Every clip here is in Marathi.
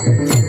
Yeah.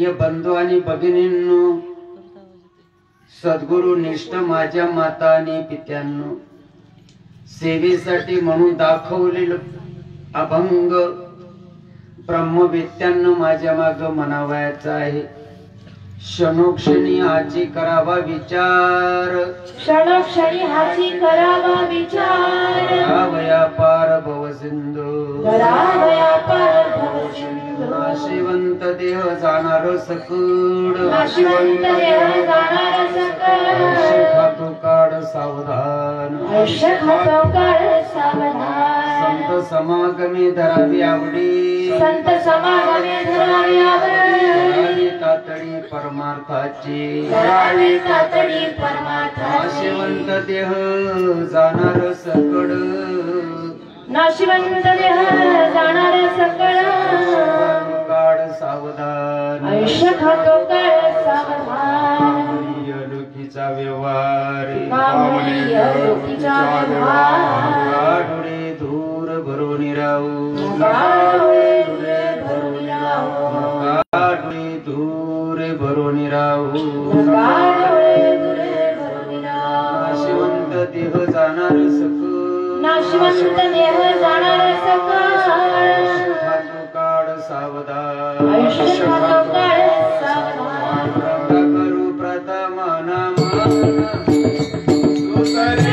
प्रिय बंधू आणि भगिनींनो, सद्गुरु निष्ठ माझ्या माता आणि पित्यांनो, सेवेसाठी म्हणून दाखवलेलं अभंग ब्रह्मवेत्यांना माझ्या माग म्हणावयाचा आहे. क्षणोक्षणी हाची करावा विचार, क्षणोक्षणी हाची करावा विचार. करावया पार भवसिंधू, करावया पार भवसिंधू. नाशिवंत देह जाणार सकड, नाशिवंत देह जाणार सकड. आयुष्य खातो काळ सावधान, आयुष्य खातो काळ सावधान. संत समागमे धरावी आवडी, संत समागमे धरावी आवडी. तातडी परमार्थाची, धरावी तातडी परमार्थाची. नाशिवंत देह जाणार सकड, नाशिवंत देह जाणार सकळ. काळ सावधान, आयुष्य खातो काळ सावधान. लोकीचा व्यवहार, कामणीय लोकीचा व्यवहार. गाढुळे धूर भरून राहू, गाढुळे भरून राहू. गाढुळे धूर भरून राहू. गाढुळे भरून राहू. नाशिवंत देह जाणार सकळ, नाशिवंत देह जाणार सकळ. खातो काळ सावधान, आयुष्य खातो काळ सावधान. करू प्रथम नाम दुसरे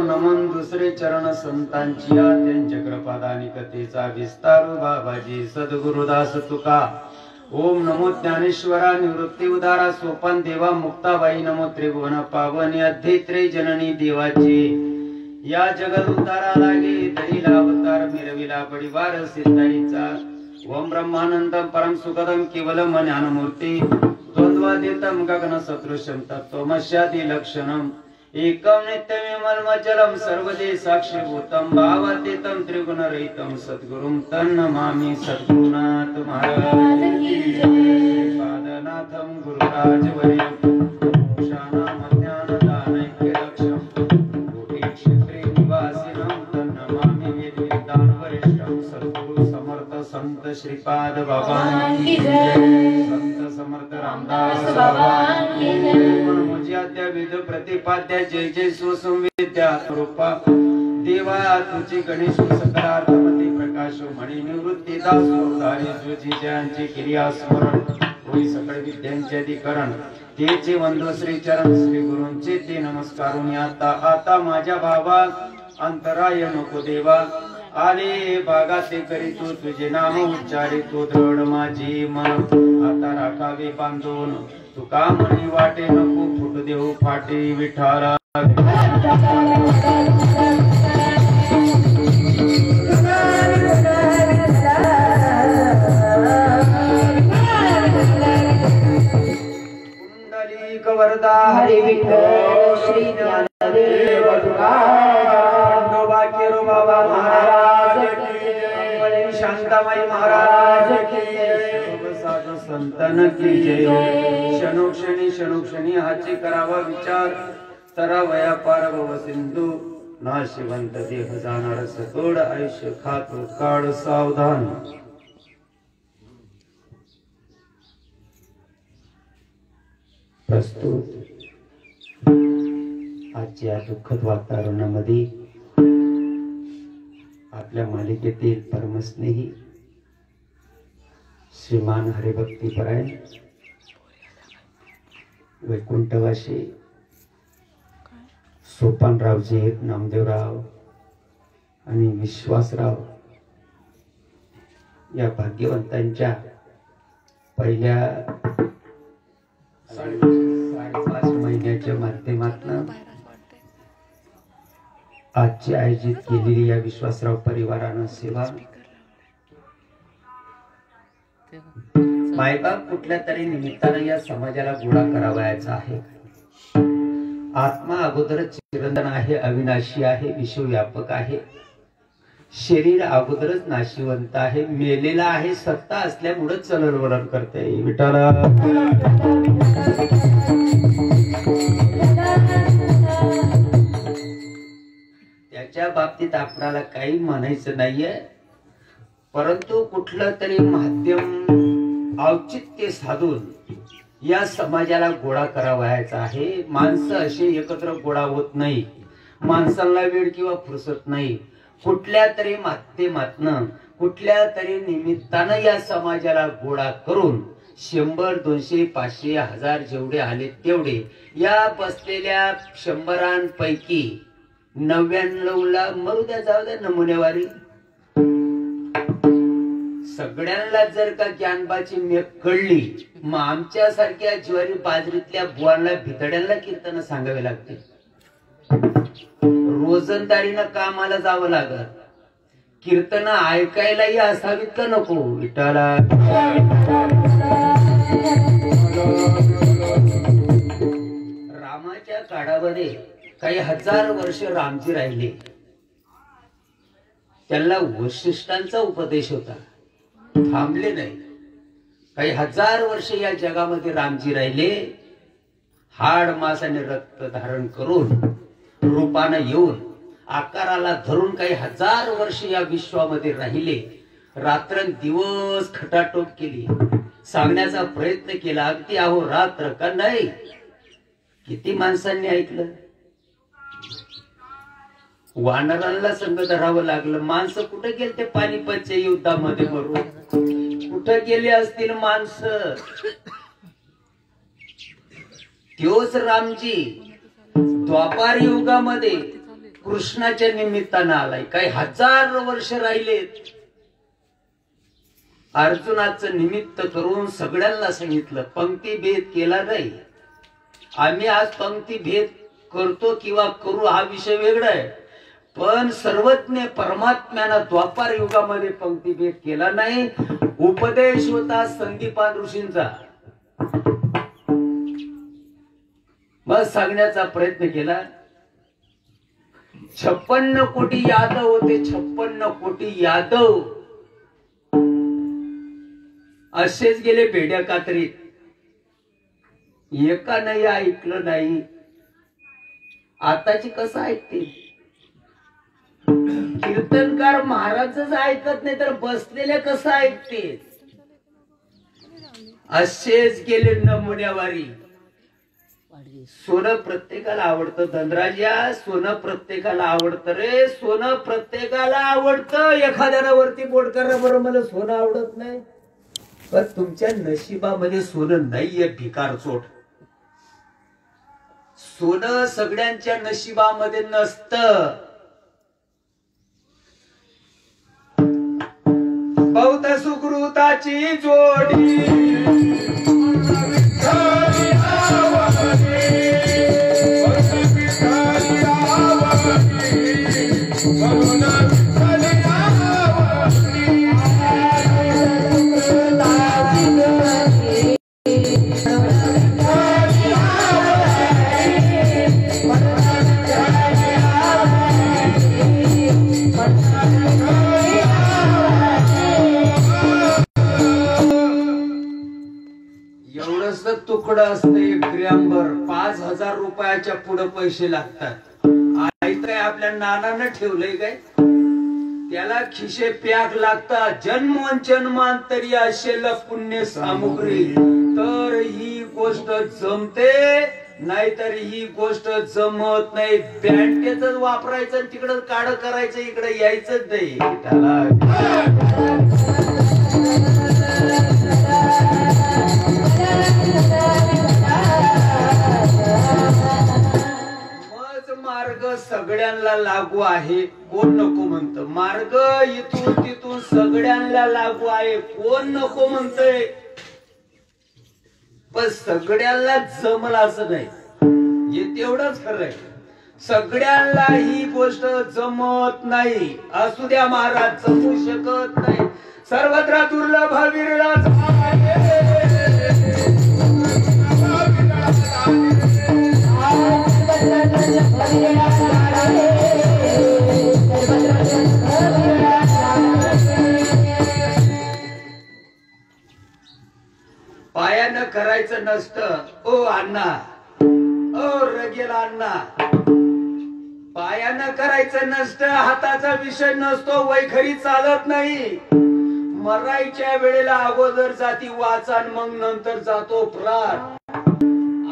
नमन दुसरे चरण संतांची, त्यांच्या कृपादानी कथेचा विस्तारू बाबाजी सद्गुरुदास तुका. ओम नमो ज्ञानेश्वरा निवृत्ती उदारा सोपान देवा मुक्ताबाई. नमो त्रिभुवन पावनी अध्यत्रे जननी देवाची. या जगत उद्धारा लागे दरीला अवतार मिरविला परिवार सिद्धाईचा. ओम ब्रह्मानंदम परम सुखदम केवलम ज्ञानमूर्ती. द्वंद्वातीतम गगन सदृशम तत्वमस्यादि लक्षणम. एकम नित्यमिमलमचलम सर्वदे साक्षीभूतम भावातीतम त्रिगुणरहितम सद्गुरुम तन्नमामि. सद्गुरुनाथ महाराज की जय. पादनाथम गुरुराजवर्यम शानामज्ञानदानैक्यलक्षम कोटि क्षेत्रे निवासिनं तन्नमामि वेदविद्वान् वरिष्ठं. सद्गुरु समर्थ संत श्रीपाद बाबा की जय. संत समर्थ रामदास बाबा की जय. मुझ्याद्या विध प्रतिपाद्या जय जय सुसंविद्या रूपा देवा तुझी गणेश सकलार्थमती प्रकाश मणि निवृत्ती दास अवतारी तुझी जयांची क्रिया स्मरण होई सकळ विद्यांचे अधिकरण. तेचे वंदो श्री चरण श्री गुरूंचे ते नमस्कारून. आता आता माझ्या भावा अंतराय नको देवा. आले बागा ते करीतो तुझे नाम उच्चारितो दृढ माझी मन. आता राखावे बांधून तुका मनी वाटे नको फुट देऊ फाटे विठारा. पुंडलिक वरदा हरी विठ्ठल श्री ज्ञानदेव तुकाराम. बाबा महाराज की जय. शांताबाई महाराज की जय. साधू संतन की जय. क्षणोक्षणी क्षणोक्षणी हाची करावा विचार. तरावया पार भवसिंधू. नाशिवंत देह जाणार सकळ. आयुष्य खातो काळ सावधान. प्रस्तुत आजच्या दुःखद वातावरणामध्ये आपल्या मालिकेतील परमस्नेही श्रीमान हरिभक्तीपरायण वैकुंठवासी सोपानरावजी नामदेवराव आणि विश्वासराव या भाग्यवंतांच्या पहिल्या 5.5 महिन्याच्या माध्यमातून आजची आयोजित केलेली या विश्वासराव परिवारानं सेवा मायबाप कुठल्या तरी निमित्ताने या समाजाला गोळा करावयाचा आहे. आत्मा अगोदर चिरंतन आहे, अविनाशी आहे, विश्वव्यापक आहे. शरीर अगोदरच नाशिवंत आहे, मेलेला आहे, सत्ता असल्यामुळे चलनवलन करते. विठ्ठला त्याच्या बाबतीत आपणाला काही म्हणायचं नाहीये, परंतु कुठलं तरी माध्यम औचित्य साधून या समाजाला गोळा करावायचा आहे. माणसं असे एकत्र गोळा होत नाही, माणसांना वेळ किंवा फुरसत नाही. कुठल्या तरी माध्यमातनं कुठल्या तरी निमित्तानं या समाजाला गोळा करून 100, 200, 500, 1000 जेवढे आले तेवढे या बसलेल्या 100 99ला मरू द्या, जाऊ द्या नमुनेवारी. सगळ्यांना जर का ज्ञानबाची मेघ कळली, मग आमच्यासारख्या ज्वारी बाजरीतल्या बुवांना भितड्यांना कीर्तन सांगावे लागते. रोजंदारीनं कामाला जावं लागत, कीर्तन ऐकायलाही असावीत का नको. विठ्ठला रामाच्या काळामध्ये काही 1000 वर्ष रामजी राहिले. त्यांना वशिष्ठांचा उपदेश होता, थांबले नाही. काही 1000 वर्ष या जगामध्ये रामजी राहिले. हाड मांस आणि रक्त धारण करून रूपानं येऊन आकाराला धरून काही 1000 वर्ष या विश्वामध्ये राहिले. रात्रंदिवस खटाटोप केली, सांगण्याचा प्रयत्न केला, अगदी अहो रात्र का नाही. किती माणसांनी ऐकलं. वानरांना संग धरावं लागलं. माणसं कुठे गेले ते पानिपतच्या युद्धामध्ये मरून? कुठे गेले असतील माणसं? त्योच रामजी द्वापार युगामध्ये कृष्णाच्या निमित्तानं आलाय. काही 1000 वर्ष राहिलेत. अर्जुनाचं निमित्त करून सगळ्यांना सांगितलं, पंक्ती भेद केला नाही. आम्ही आज पंक्ती भेद करतो किंवा करू हा विषय वेगळा आहे, पण सर्वज्ञ परमात्म्यानं द्वापार युगामध्ये पंक्ती भेद केला नाही. उपदेश होता संदीपान ऋषींचा. मग सांगण्याचा प्रयत्न केला. 56 कोटी यादव होते, 56 कोटी यादव असेच गेले बेड्या कातरीत. एकानंही ऐकलं नाही. आताची कसं ऐकते? कीर्तनकार महाराजच ऐकत नाही तर बसलेले कसं ऐकते? असेच गेले नमुन्यावारी. सोनं प्रत्येकाला आवडतं धनराजा, सोनं प्रत्येकाला आवडतं रे, सोनं प्रत्येकाला आवडतं. एखाद्याला वरती बोट करा बरं, मला सोनं आवडत नाही. पण तुमच्या नशिबामध्ये सोनं नाहीये, भिकार चोट. सोनं सगळ्यांच्या नशिबामध्ये नसतं. बौद्ध सुकृताची जोडी तुकडं असतं 1 ग्रॅमभर. 5000 रुपयाच्या पुढे पैसे लागतात. आई आपल्या नानानं ठेवलंय काय? त्याला खिशे पॅक लागतात. जन्मोजन्मांतरी असेल पुण्य सामुग्री तर ही गोष्ट जमते, नाहीतर ही गोष्ट जमत नाही. बँकेच वापरायचं, तिकडं काढ करायचं, इकडे यायचं नाही. मार्ग सगळ्यांना लागू आहे, कोण नको म्हणत. मार्ग इथून तिथून सगळ्यांना लागू आहे, कोण नको म्हणतय. पण सगळ्यांना जमलं असं नाही, हे तेवढंच खरंय. सगळ्यांना ही गोष्ट जमत नाही. असू द्या महाराज, जमू शकत नाही. सर्वत्र दुर्लभ विरळाच सर्वत्र पायानं करायचं नसतं. ओ अण्णा, ओ रगेला अण्णा, पायानं करायचं नसतं. हाताचा विषय नसतो. वैखरी चालत नाही. मरायच्या वेळेला अगोदर जाती वाचन, मग नंतर जातो प्राण.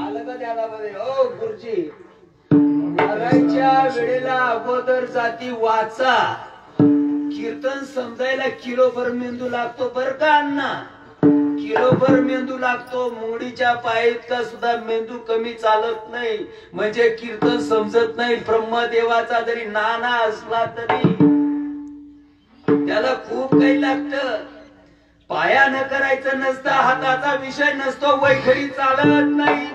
आलं का त्यामध्ये? ओ गुरुजी, मरायच्या वेळेला अगोदर जाती वाचा. कीर्तन समजायला किलोभर मेंदू लागतो बर का अण्णा, किलोभर मेंदू लागतो. मुंगडीच्या पायीत का सुद्धा मेंदू कमी चालत नाही. म्हणजे कीर्तन समजत नाही. ब्रह्मदेवाचा जरी नाना असला तरी त्याला खूप काही लागतं. पायानं करायचं नसतं. हाताचा विषय नसतो. वैखरी चालत नाही.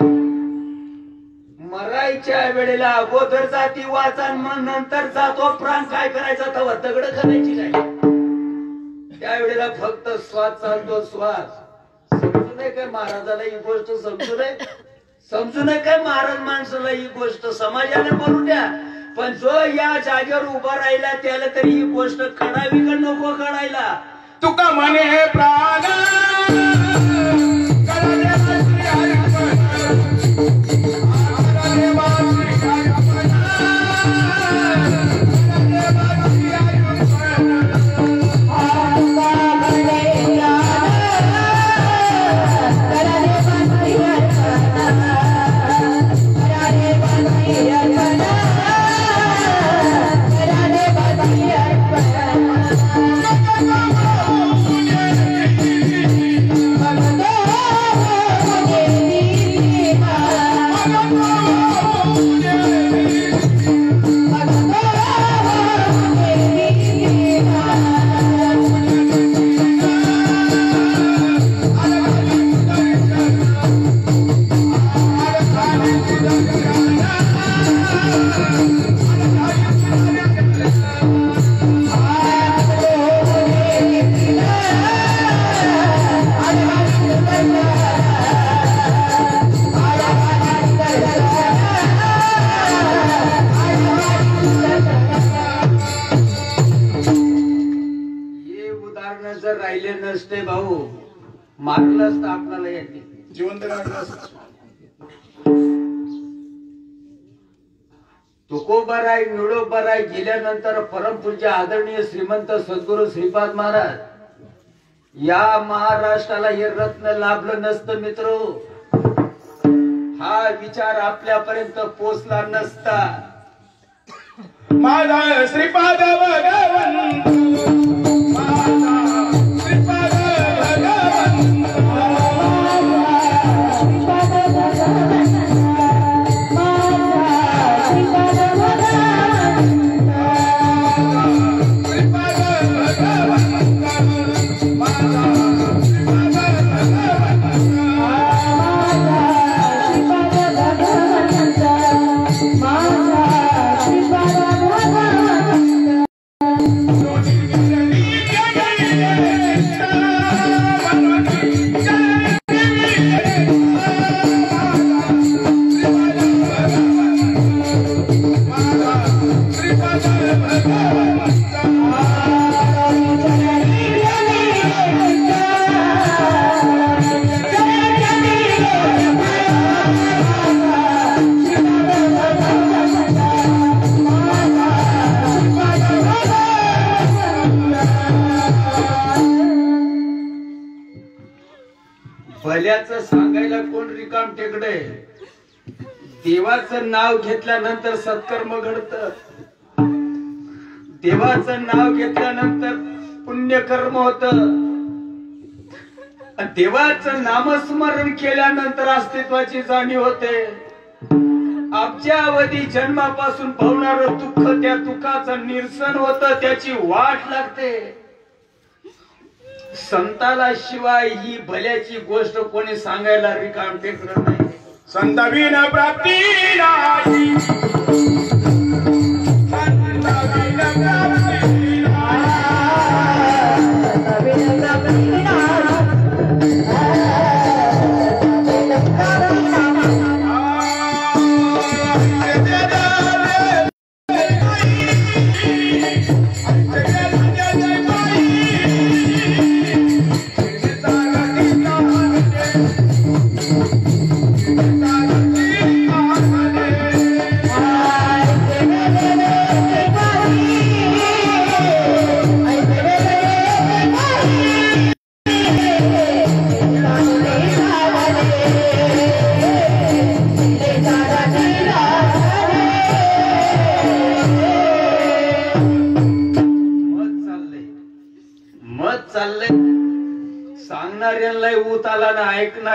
मरायच्या वेळेला अगोदर जाती वाचा, मग नंतर जातो प्राण. काय करायचा तेव्हा दगड खाण्याची नाही. त्यावेळेला फक्त श्वास चालतो. श्वास समजू नये काय महाराजाला ही गोष्ट? समजू नये, समजू नये काय महाराज माणसाला ही गोष्ट? समाजाने बोलू द्या, पण जो या जागेवर उभा राहिला त्याला तरी ही गोष्ट कळावी का नको कळायला? तुका म्हणे प्राण राहिले नसते भाऊ, मारलं असतं आपल्याला. यांनी जिवंत राहिलं. तुकोबाराय निळोबाराय गेल्यानंतर परमपूज्य आदरणीय श्रीमंत सद्गुरू श्रीपाद महाराज या महाराष्ट्राला हे रत्न लाभलं नसतं मित्र. हा विचार आपल्यापर्यंत पोचला नसता. माझा श्रीपाद भगवंत, माझा श्रीपाद भगवंत, भल्याचं सांगायला कोण रिकाम टेकडे. देवाचं नाव घेतल्यानंतर सत्कर्म घडत. देवाचं नाव घेतल्यानंतर पुण्यकर्म होत. देवाचं नामस्मरण केल्यानंतर अस्तित्वाची जाणीव होते. अब्जावधी जन्मापासून भवणारं दुःख, त्या दुःखाचं निरसन होत. त्याची वाट लागते. संताला शिवाय ही भल्याची गोष्ट कोणी सांगायला रिकाम टेकडं नाही. संतविन प्राप्ती नाही, संतविन प्राप्ती नाही, संतविन प्राप्ती नाही.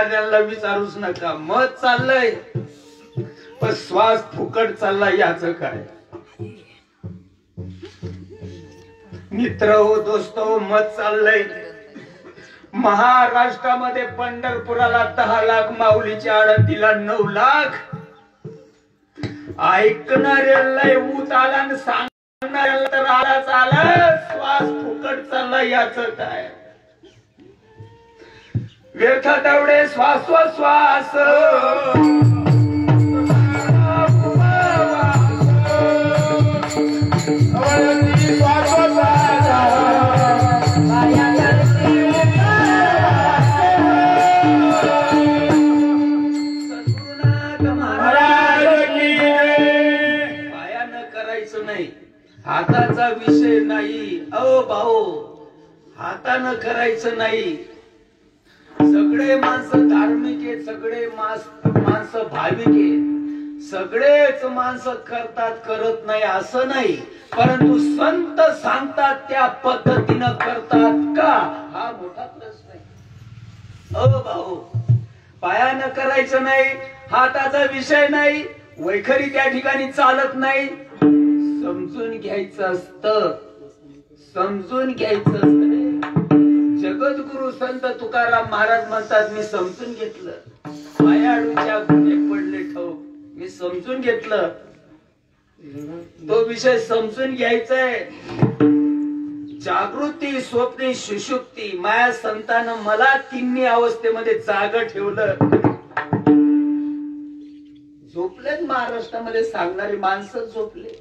ऐकणाऱ्यांना विचारूच नका. मत चाललंय पण श्वास फुकट चाललाय याचं काय? मित्र हो, दोस्त हो, मत चाललंय. महाराष्ट्रामध्ये पंढरपुराला 10 लाख, माऊलीच्या आळंदीला 9 लाख. ऐकणाऱ्याला ऊत आला आणि सांगणाऱ्याला तर आलाच आला. श्वास फुकट चालला याचं काय? व्यर्थ तेवढे श्वासोश्वास हाताचा विषय नाही. अहो भाऊ, हातानं करायचं नाही. सगळे माणसं धार्मिक आहेत, सगळे माणसं भाविक आहेत, सगळेच माणसं करतात, करत नाही असं नाही. परंतु संत सांगतात त्या पद्धतीनं करतात का, हा मोठा प्रश्न आहे. अहो भाऊ, पायानं करायचं नाही, हाताचा विषय नाही, वैखरी त्या ठिकाणी चालत नाही. समजून घ्यायचं असतं, समजून घ्यायचं असतं. जगद्गुरु संत तुकाराम महाराज म्हणतात, मी समजून घेतलं. मायाळूच्या गुन्हे पडले ठाऊक, मी समजून घेतलं. तो विषय समजून घ्यायचाय. जागृती, स्वप्नी, सुषुप्ती. माया संतानं मला तिन्ही अवस्थेमध्ये जाग ठेवलं. झोपलेत महाराष्ट्रामध्ये सांगणारी माणसं झोपले.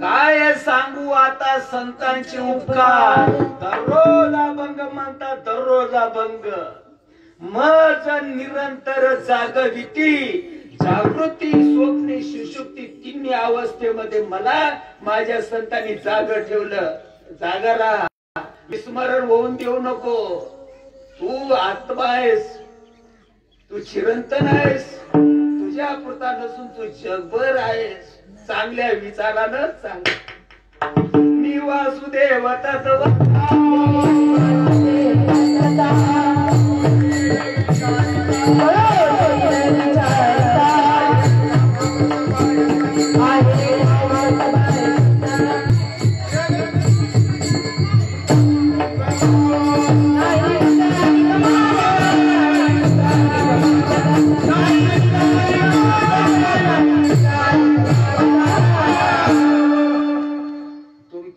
काय सांगू आता संतांचे उपकार. दररोज अभंग म्हणतात, दररोज अभंग. मज निरंतर जागविती. जागृती, स्वप्नी, सुषुप्ती तिन्ही अवस्थेमध्ये मला माझ्या संतांनी जाग ठेवलं. जागाला विस्मरण होऊन देऊ नको. तू आत्मा आहेस, तू चिरंतन आहेस. तुझ्या पुरता नसून तू जगभर आहेस. चांगल्या विचारानं सांग. मी वासुदेव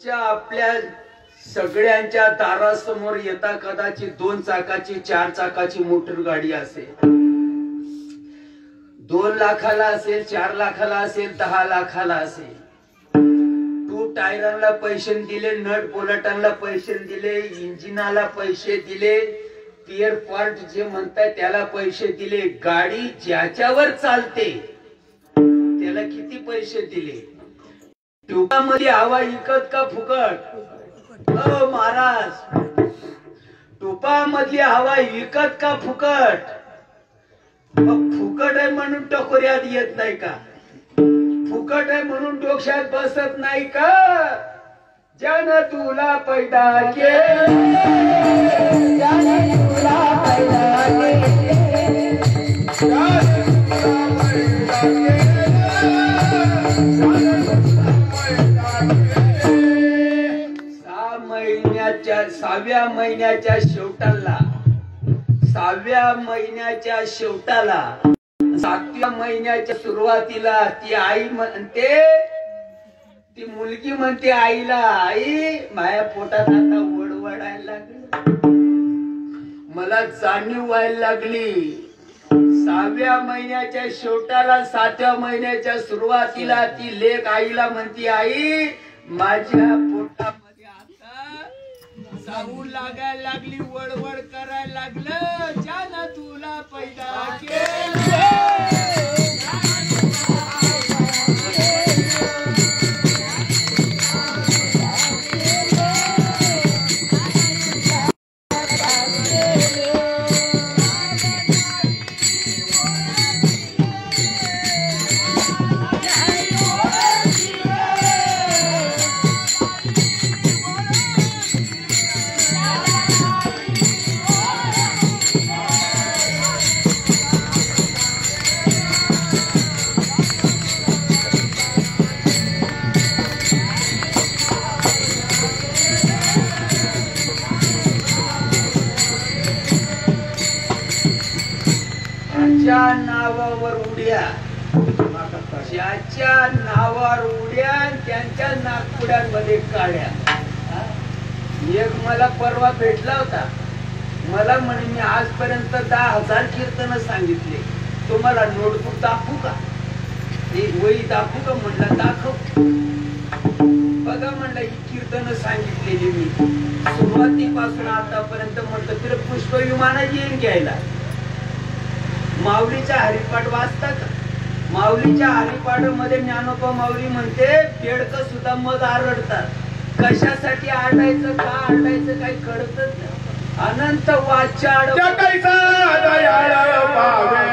आपल्या सगळ्यांच्या दारासमोर येता कदाचित 2 चाकाची, 4 चाकाची मोटर गाडी असेल. 2 लाखाला असेल, 4 लाखाला असेल, 10 लाखाला असेल. तू टायरांना पैसे दिले, नट बोलटांना पैसे दिले, इंजिनाला पैसे दिले, स्पेअर पार्ट जे म्हणताय त्याला पैसे दिले. गाडी ज्याच्यावर चालते त्याला किती पैसे दिले? ट्यूबामध्ये हवा विकत का फुकट? हो महाराज, ट्यूबामधली हवा विकत का फुकट? फुकट आहे म्हणून टकोऱ्यात येत नाही का? फुकट आहे म्हणून डोक्यात बसत नाही का? ज्यानं तुला पैदा केले, ज्यानं तुला पैदा केले, ज्यानं तुला पैदा केले, 6व्या महिन्याच्या शेवटाला, 6व्या महिन्याच्या शेवटाला, 7व्या महिन्याच्या सुरुवातीला ती आई म्हणते, ती मुलगी म्हणते आईला, आई माझ्या पोटात आता वडवडायला लागली, मला जाणीव व्हायला लागली. 6व्या महिन्याच्या शेवटाला, 7व्या महिन्याच्या सुरुवातीला ती लेक आईला म्हणते, आई माझ्या पोटामध्ये आता जाऊ लागायला लागली, वडवड करायला लागलं. ज्यानं तुला पैदा केलं, ज्याच्या नावावर उड्या, ज्याच्या नावावर उड्या, त्यांच्या नागपुड्यांमध्ये काड्या. एक मला परवा भेटला होता, मला म्हणे मी आजपर्यंत 10,000 कीर्तन सांगितले, तुम्हाला नोटबुक दाखवू का, एक वही दाखवू का? म्हणलं दाखव. बघा म्हणलं ही कीर्तन सांगितलेली मी सुरुवातीपासून आतापर्यंत. म्हटलं तर पुष्प विमान येईन घ्यायला. माऊलीचा हरिपाठ वाचता का? माऊलीच्या हरिपाठ मध्ये ज्ञानोबा माऊली म्हणते बेडक सुद्धा मध आरडतात. कशासाठी आरडायचं, का आरडायचं काही कळतच नाही. अनंत वाचाड जगैसा दयाळ पावे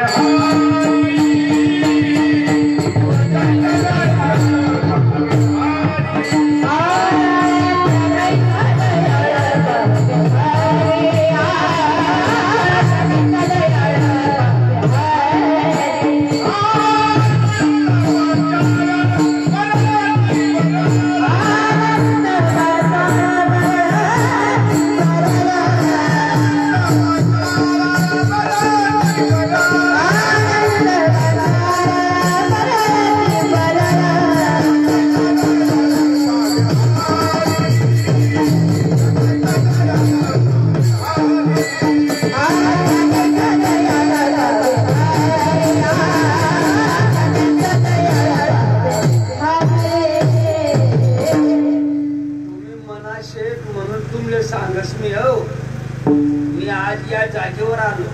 जागेवर आलो.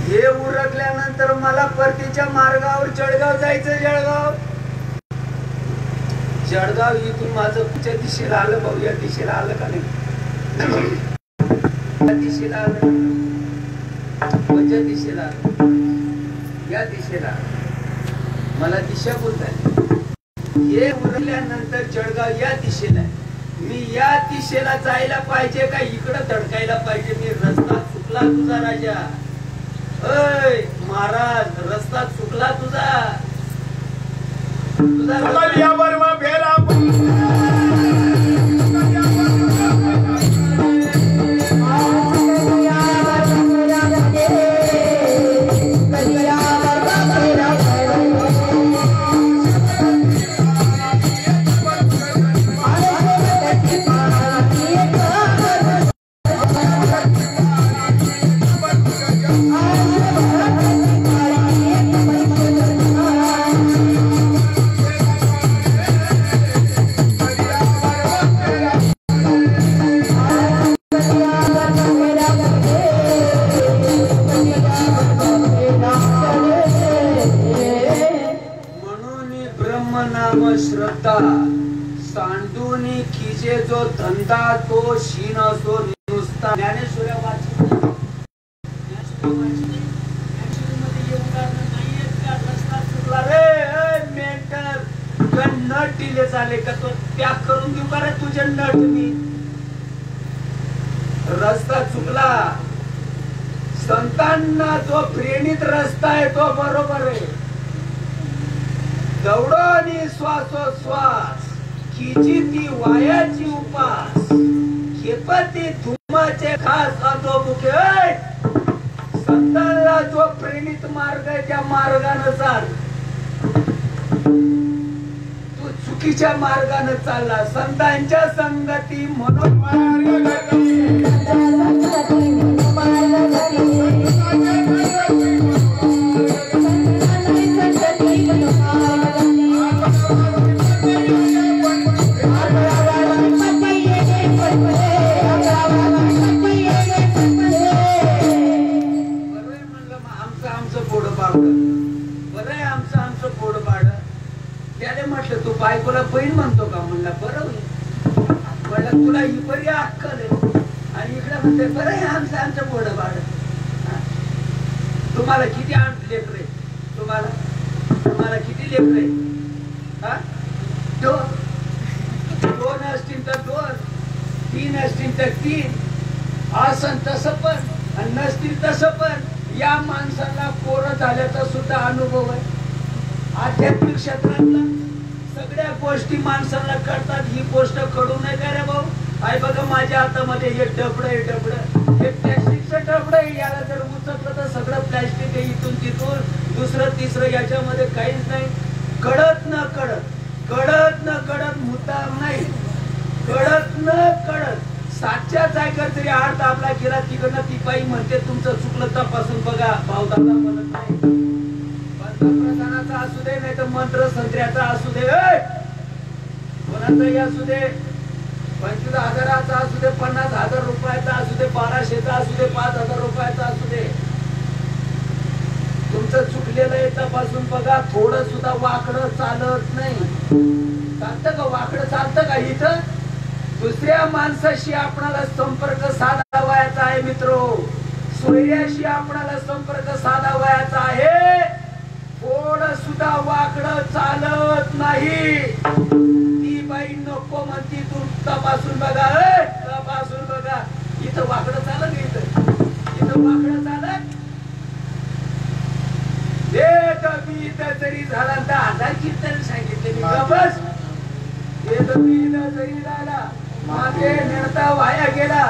हे उरकल्यानंतर मला परतीच्या मार्गावर जळगाव जायचं. जळगाव इथून माझं कुठच्या दिशेला आलं भाऊ? या दिशेला आलं का नाही? या दिशेला आलं, कोणत्या दिशेला आलं? या दिशेला. मला दिशा बोलताय. हे उरकल्यानंतर जळगाव या दिशेला आहे. मी या दिशेला जायला पाहिजे का इकडं धडकायला पाहिजे? मी रस्ता चुकला तुझा राजा. अय महाराज, रस्ता चुकला तुझा. श्रद्धा सांडूनी खिजे जो धंदा तो शीन असो नुसता. ज्ञानेश्वऱ्या वाचून रस्ता चुकला रे मेंटल. नट दिले झाले का? तो त्याग करून देऊ का रे तुझे नट? मी रस्ता चुकला. संतांना जो प्रेरित रस्ता आहे तो बरोबर आहे. दौडोनी श्वासोश्वास खिची ती वायाची उपास. खेपती धुमाचे खास अधोमुखे. संतांना जो प्रेरित मार्ग आहे त्या मार्गाने चाल. तू चुकीच्या मार्गाने चालला. संतांच्या संगती म्हणून म्हटलं तू बायकोला बहीण म्हणतो का? म्हणला बरं. म्हणलं तुला ही बरी अक्कल आहे. आणि इकडे म्हणते बरं आहे आमचं पोडं बाळ. तुम्हाला किती लेकर आहे? तुम्हाला किती लेकर आहे? दोन असतील तर 2, 3 असतील तर 3. असं तसं पण आणि नसतील तसं पण. या माणसाला पोरं झाल्याचा सुद्धा अनुभव आहे. आध्यात्मिक क्षेत्रातला सगळ्या गोष्टी माणसाला कळतात. ही गोष्ट कळू नये का रे भाऊ? आई बघा माझ्या हातामध्ये एक डबड आहे. डबड हे प्लॅस्टिकचं डबड आहे. याला जर उचललं तर सगळं प्लॅस्टिक प्लास्टिक आहे इथून तिथून, दुसरं तिसरं याच्यामध्ये काहीच नाही. कळत न कळत मुद्दाम नाही, कळत न कळत सातच्याच ऐकर तरी आड आपला गेला तिकडनं ती बाई म्हणते तुमचं चुकलं तपासून बघा. भावदादा म्हणत नाही. पंतप्रधानाचा असू दे नाही तर मंत्र संत्र्याचा असू दे, कोणाचाही असू दे, 25,000चा असू दे, 50,000 रुपयाचा असू दे, 1200चा असू दे, 5,000 रुपयाचा असू दे, तुमचं चुकलेलं आहे तपासून बघा. थोडं सुद्धा वाकडं चालत नाही. चालतं का वाकडं? चालतं का? इथं दुसऱ्या माणसाशी आपणाला संपर्क साधावायचा आहे मित्रो, सूर्याशी आपणाला संपर्क साधावायचा आहे. थोडं सुद्धा वाकडं चालत नाही. ती बाई नको म्हणती तू तपासून बघा, तपासून बघा. इथं वाकडं चालत, इथं वाकडं चालत. जरी झाला 10,000 कीर्तन सांगितले मी बस. जरी झाला मागे निर्ता वाया गेला,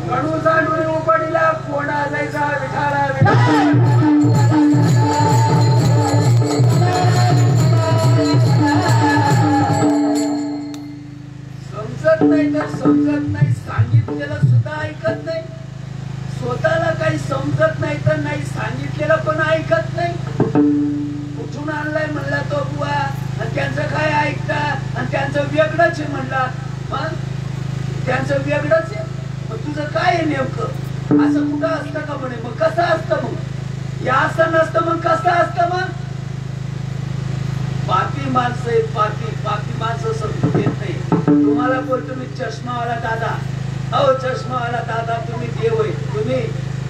गणूचा डोळे उपडीला, कोणा जायचा विठाला समजत नाही तर समजत नाही, सांगितलेलं सुद्धा ऐकत नाही. स्वतःला काही समजत नाही तर नाही, सांगितलेलं पण ऐकत नाही. कुठून आणलाय म्हणला तो बुवा, आणि त्यांचं काय ऐकता, आणि त्यांचं वेगळंच आहे म्हणला. मग त्यांचं वेगळंच आहे, मग तुझं काय आहे नेमकं? असं कुठं असतं का म्हणे? मग कसं असतं? मग या असं नसतं मग कसं असतं? मग पापी माणसं आहेत, पापी माणसं समजून घेत नाही. तुम्हाला बोलतो मी चष्मावाला दादा, अहो चष्मावाला दादा तुम्ही देव आहे, तुम्ही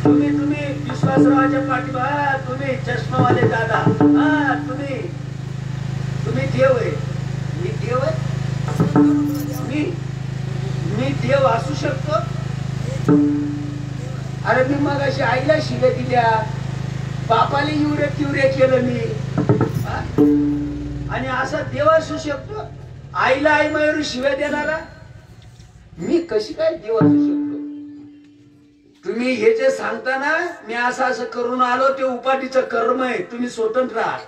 तुम्ही तुम्ही विश्वासरावाच्या पाठीबा, तुम्ही चष्मावाले दादा, हा तुम्ही तुम्ही देव आहे. मी देव आहे? मी देव असू शकतो? अरे मी मग अशी आईला शिव्या दिल्या, बापाला युरे तिवरे केलं मी, आणि असा देव असू शकतो? आईला आई मयूर शिव्या देणारा मी कशी काय देव असू शकतो? तुम्ही हे जे सांगताना मी असं करून आलो ते उपाधीचं कर्म आहे. तुम्ही स्वतंत्र आहात,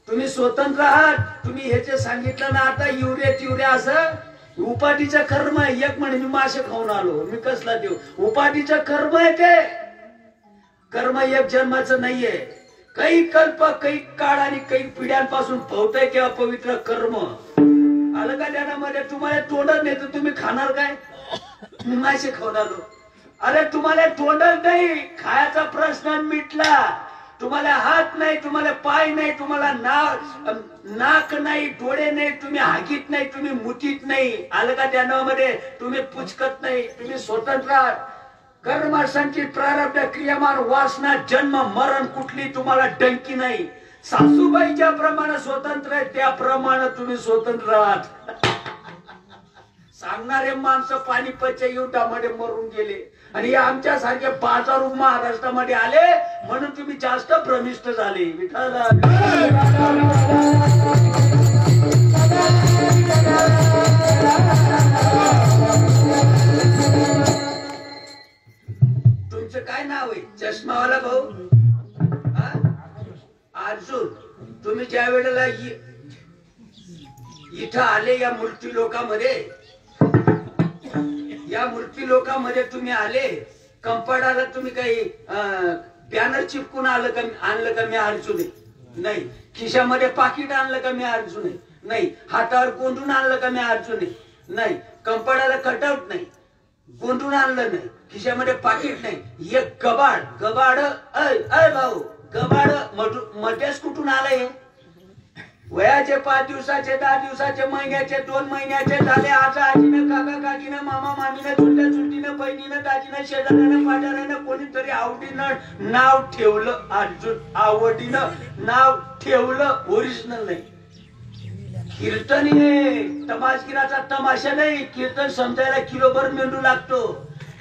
तुम्ही स्वतंत्र आहात. तुम्ही हे जे सांगितलं ना आता युरे तिवरे असं उपाधीचं कर्म आहे. एक म्हणे मी मासे खाऊन आलो, मी कसला देव? उपाधीचं कर्म आहे ते. कर्म एक जन्माचं नाहीये. काही कल्प, काही काळ आणि काही पिढ्यांपासून पवतय किंवा पवित्र कर्म आलं का ध्यानामध्ये? तुम्हाला तोंडच नाही तर तुम्ही खाणार काय? मी मासे खाऊन आलो. अरे तुम्हाला तोंडच नाही, खायचा प्रश्न मिटला. तुम्हाला हात नाही, तुम्हाला पाय नाही, तुम्हाला नाक नाही, डोळे नाही, तुम्ही हाकीत नाही, तुम्ही मुतीत नाही. आलं का ध्यानामध्ये? तुम्ही पुचकत नाही, तुम्ही स्वतंत्र आहात. कर्मांची प्रारब्ध क्रियामान वासना जन्म मरण कुठली तुम्हाला डंकी नाही. सासूबाई ज्याप्रमाणे स्वतंत्र आहे त्याप्रमाणे तुम्ही स्वतंत्र आहात. सांगणारे माणसं पानिपतच्या युद्धामध्ये मरून गेले आणि आमच्या सारखे बाजारू महाराष्ट्रामध्ये आले म्हणून तुम्ही जास्त भ्रमिष्ट झाले. विठाला तुमचं काय नाव आहे? चष्मावाला भाऊ अर्जुन. तुम्ही ज्या वेळेला इथं आले या मूर्ती लोकांमध्ये, या मूर्ती लोकांमध्ये तुम्ही आले, कंपाडाला तुम्ही काही बॅनर चिपकून आलं का? आणलं का मी अर्जुन आहे? नाही. खिशामध्ये पाकिट आणलं का मी अर्जुन आहे? नाही. हातावर गोंधून आणलं का मी अर्जुन आहे? नाही. कंपाडाला कटआउट नाही, गोंधून आणलं नाही, खिशामध्ये पाकिट नाही. एक गबाड अय भाऊ, गबाड मध्येच कुठून आलंय? वयाचे 5 दिवसाचे, 10 दिवसाचे, महिन्याचे, 2 महिन्याचे झाले. आजा आजीनं, काका काकीनं, मामा मामीनं, चुलत्या चुलतीनं, बहिणीनं, दाजीनं, शेजाऱ्यानं, पाजाऱ्यानं कोणीतरी आवडीनं नाव ठेवलं अर्जुन. आवडीनं नाव ठेवलं, ओरिजिनल नाही. कीर्तन हे तमाशगिराचा तमाशा नाही. कीर्तन समजायला किलोभर मेंदू लागतो.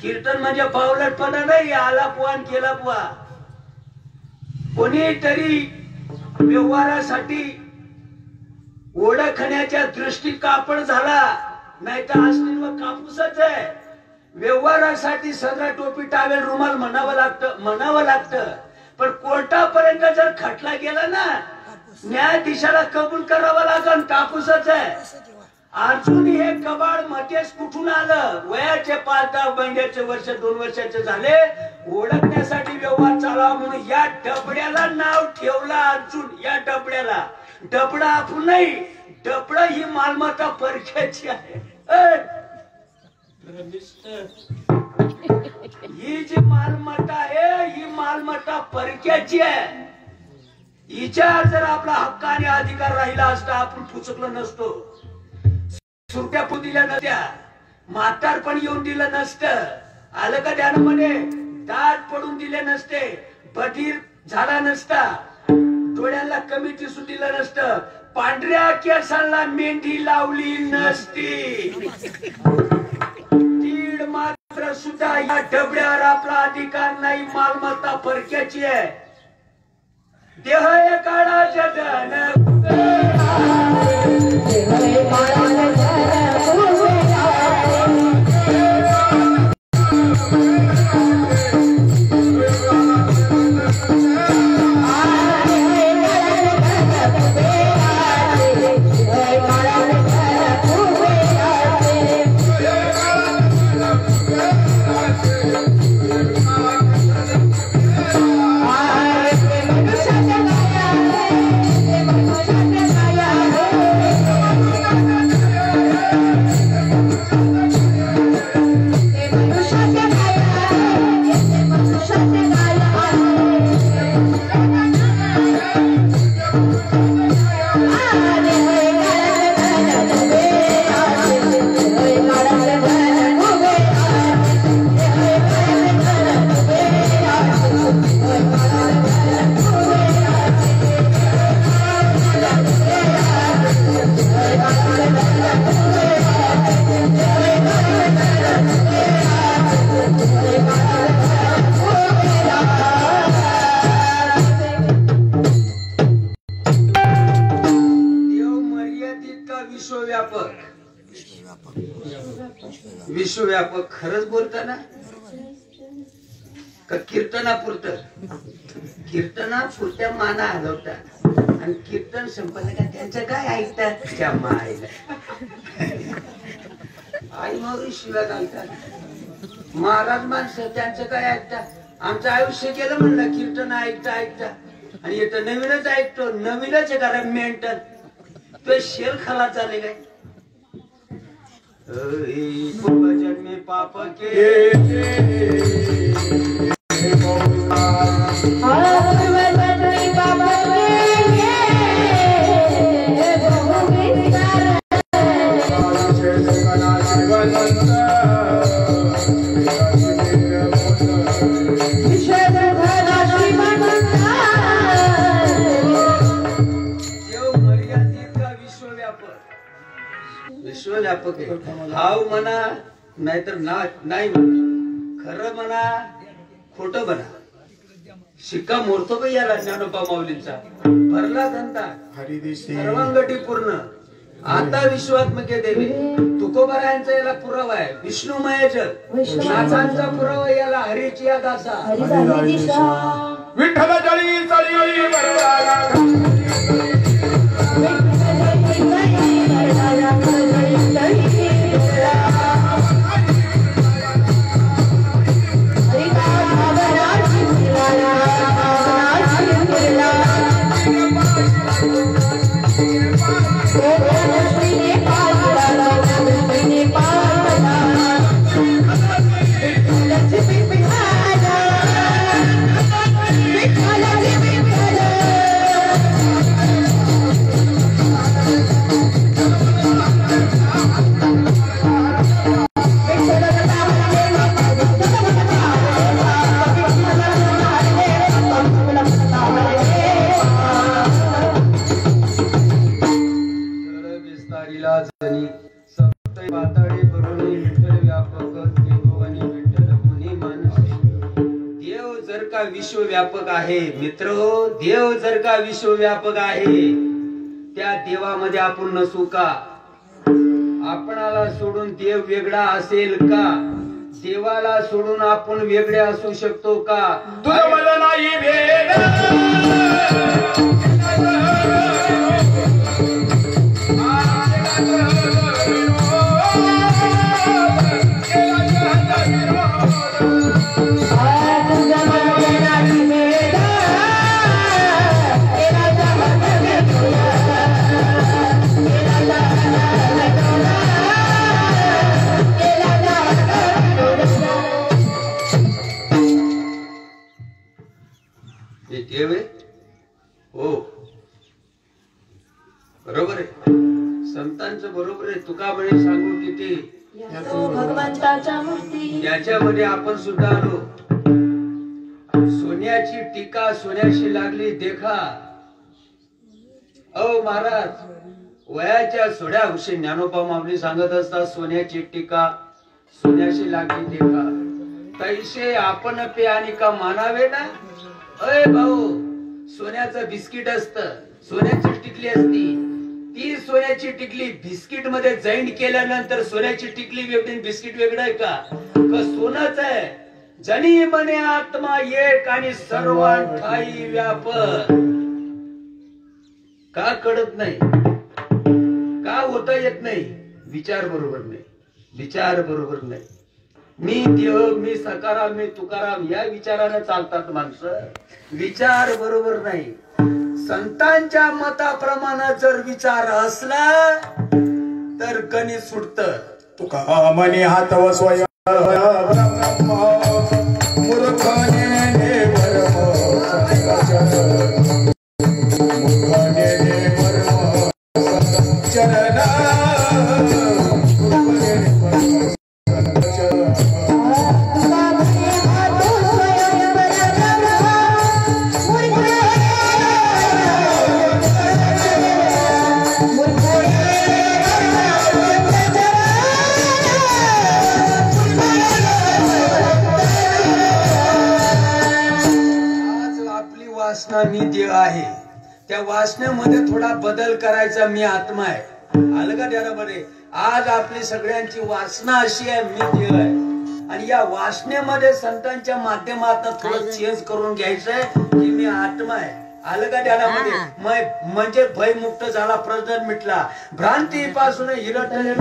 कीर्तन म्हणजे पावलटपणा नाही, आला पुआ केला पुआ. कोणीतरी व्यवहारासाठी ओळखण्याच्या दृष्टी कापड झाला, नाही तर अस्तित्व कापूसच आहे. व्यवहारासाठी सदरा टोपी टावेल रुमाल म्हणावं लागतं. पण कोर्टापर्यंत जर खटला गेला ना, न्यायाधीशाला कबूल करावं लागल कापूसच आहे. अजून हे कबाड मध्येच कुठून आलं? वयाचे 5-10 महिन्याचे वर्ष 2 वर्षाचे झाले, ओळखण्यासाठी व्यवहार चालावा म्हणून या डबड्याला नाव ठेवलं अर्जुन. या डबड्याला, डबडा आपण नाही, डबड ही मालमत्ता परख्याची आहे. ही जी मालमत्ता आहे ही मालमत्ता परक्याची आहे. हिच्यावर जर आपला हक्क आणि अधिकार राहिला असता आपण फुचकलो नसतो, सुरत्या पण दिल्या नसत्या, म्हातार पण येऊन दिलं नसतं, आलं का ध्यानामध्ये, दात पडून दिले नसते, बधीर झाला नसता, डोळ्याला कमी दिसून दिलं नसतं, पांढऱ्या केसांना मेंढी लावली नसती. तीड मात्र सुद्धा या डबड्यावर आपला अधिकार नाही. मालमत्ता परक्याची आहे. देह काळाच्या धन विश्वव्यापक. खरंच बोलता ना का कीर्तनापुरतं? कीर्तनापुरत्या माना हलवतात आणि कीर्तन संपलं का त्यांचं काय ऐकतात? त्या मायला आई मग शिव्या घालतात. महाराज माणसं त्यांचं काय ऐकतात? आमचं आयुष्य गेलं म्हणलं कीर्तन ऐकता ऐकता, आणि येतं नवीनच ऐकतो. नवीनच आहे कारण मेंटल तो शेल खाला चाले काय पूर्वजन्मे पाप के विश्वव्यापक आहे. हाव म्हणा नाहीतर नाही म्हणा, खरं म्हणा खोटं म्हणा, शिक्का मोडतो का याला ज्ञानोबा माऊलींचा. भरला धंदा सर्वांगटी पूर्ण. आता विश्वात्मके देवी तुकोबारायांचा याला पुरावा आहे. विष्णुमय जग नाथांचा पुरावा याला हरीची या दासा. विठ्ठल जळी चळी विश्वव्यापक आहे मित्र. देव जर का विश्वव्यापक आहे, त्या देवामध्ये आपण नसू का? आपणाला सोडून देव वेगळा असेल का? देवाला सोडून आपण वेगळे असू शकतो का? तुझं मला नाही भेद देव आहे हो बरोबर आहे संतांचं बरोबर आहे. तुका म्हणे सांगू किती तो भगवंताच्या मूर्ती याच्यामध्ये आपण सुद्धा आलो. सोन्याची टीका सोन्याशी लागली देखा. अहो महाराज वयाच्या सोड्या उशी ज्ञानोबा माऊली सांगत असतात सोन्याची टीका सोन्याशी लागली देखा. तैसे आपण पे आणि का मानावे ना. अय भाऊ सोन्याचं बिस्किट असतं सोन्याची टिकली असती ती सोन्याची टिकली बिस्किट मध्ये जॉईंट केल्यानंतर सोन्याची टिकली वेगळी बिस्किट वेगळं आहे का? सोनच आहे. जनी मने आत्मा एक आणि सर्वांठाई व्यापक. का कळत नाही का होता येत नाही? विचार बरोबर नाही विचार बरोबर नाही. मी देव मी सकाराम मी तुकाराम या विचाराने चालतात माणसं. विचार बरोबर नाही. संतांच्या मताप्रमाणे जर विचार असला तर गणित सुटत. तुका मनी हात व स्वयं मूर्खने मी देव आहे त्या वासनेमध्ये थोडा बदल करायचा. मी आत्मा आहे. आलं का ध्यानामध्ये? आज आपली सगळ्यांची वासना अशी आहे मी देव आहे आणि या वासनेमध्ये संतांच्या माध्यमातून थोडं चेंज करून घ्यायचंय की मी आत्मा आहे. आलं का ध्यानामध्ये? म्हणजे भयमुक्त झाला प्रश्न मिटला. भ्रांतीपासून हिरटले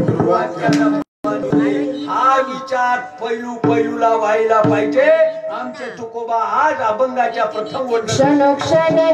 हा विचार पैलू पैलूला व्हायला पाहिजे. आमचे तुकोबा आज अभंगाच्या प्रथम क्षणोक्षणे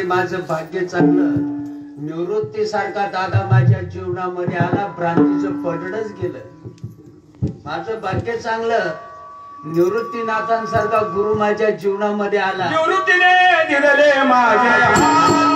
माझं भाग्य चांगलं. निवृत्ती सारखा दादा माझ्या जीवनामध्ये आला. भ्रांतीचं पडडच गेलं. माझं भाग्य चांगलं. निवृत्तीनाथांसारखा गुरु माझ्या जीवनामध्ये आला. निवृत्तीने दिलेले माझे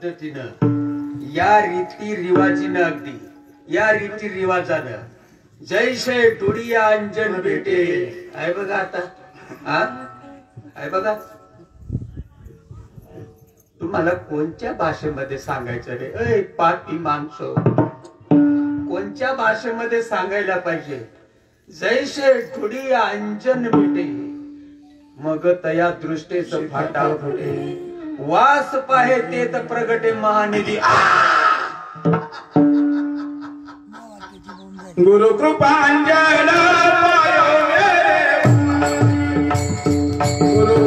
पद्धतीनं या रीती रिवाजीनं अगदी या रीती रिवाजानं जैसे डोळिया अंजन भेटे आहे बघा आता आहे बघा. तुम्हाला कोणत्या भाषेमध्ये सांगायचं रे ऐ पापी माणसो कोणत्या भाषेमध्ये सांगायला पाहिजे. जैसे डोळिया अंजन भेटे मग तया दृष्टेच फाटा फुटे वास पाहे ते तर प्रगटे महानिधी. गुरु कृपांजन गुरु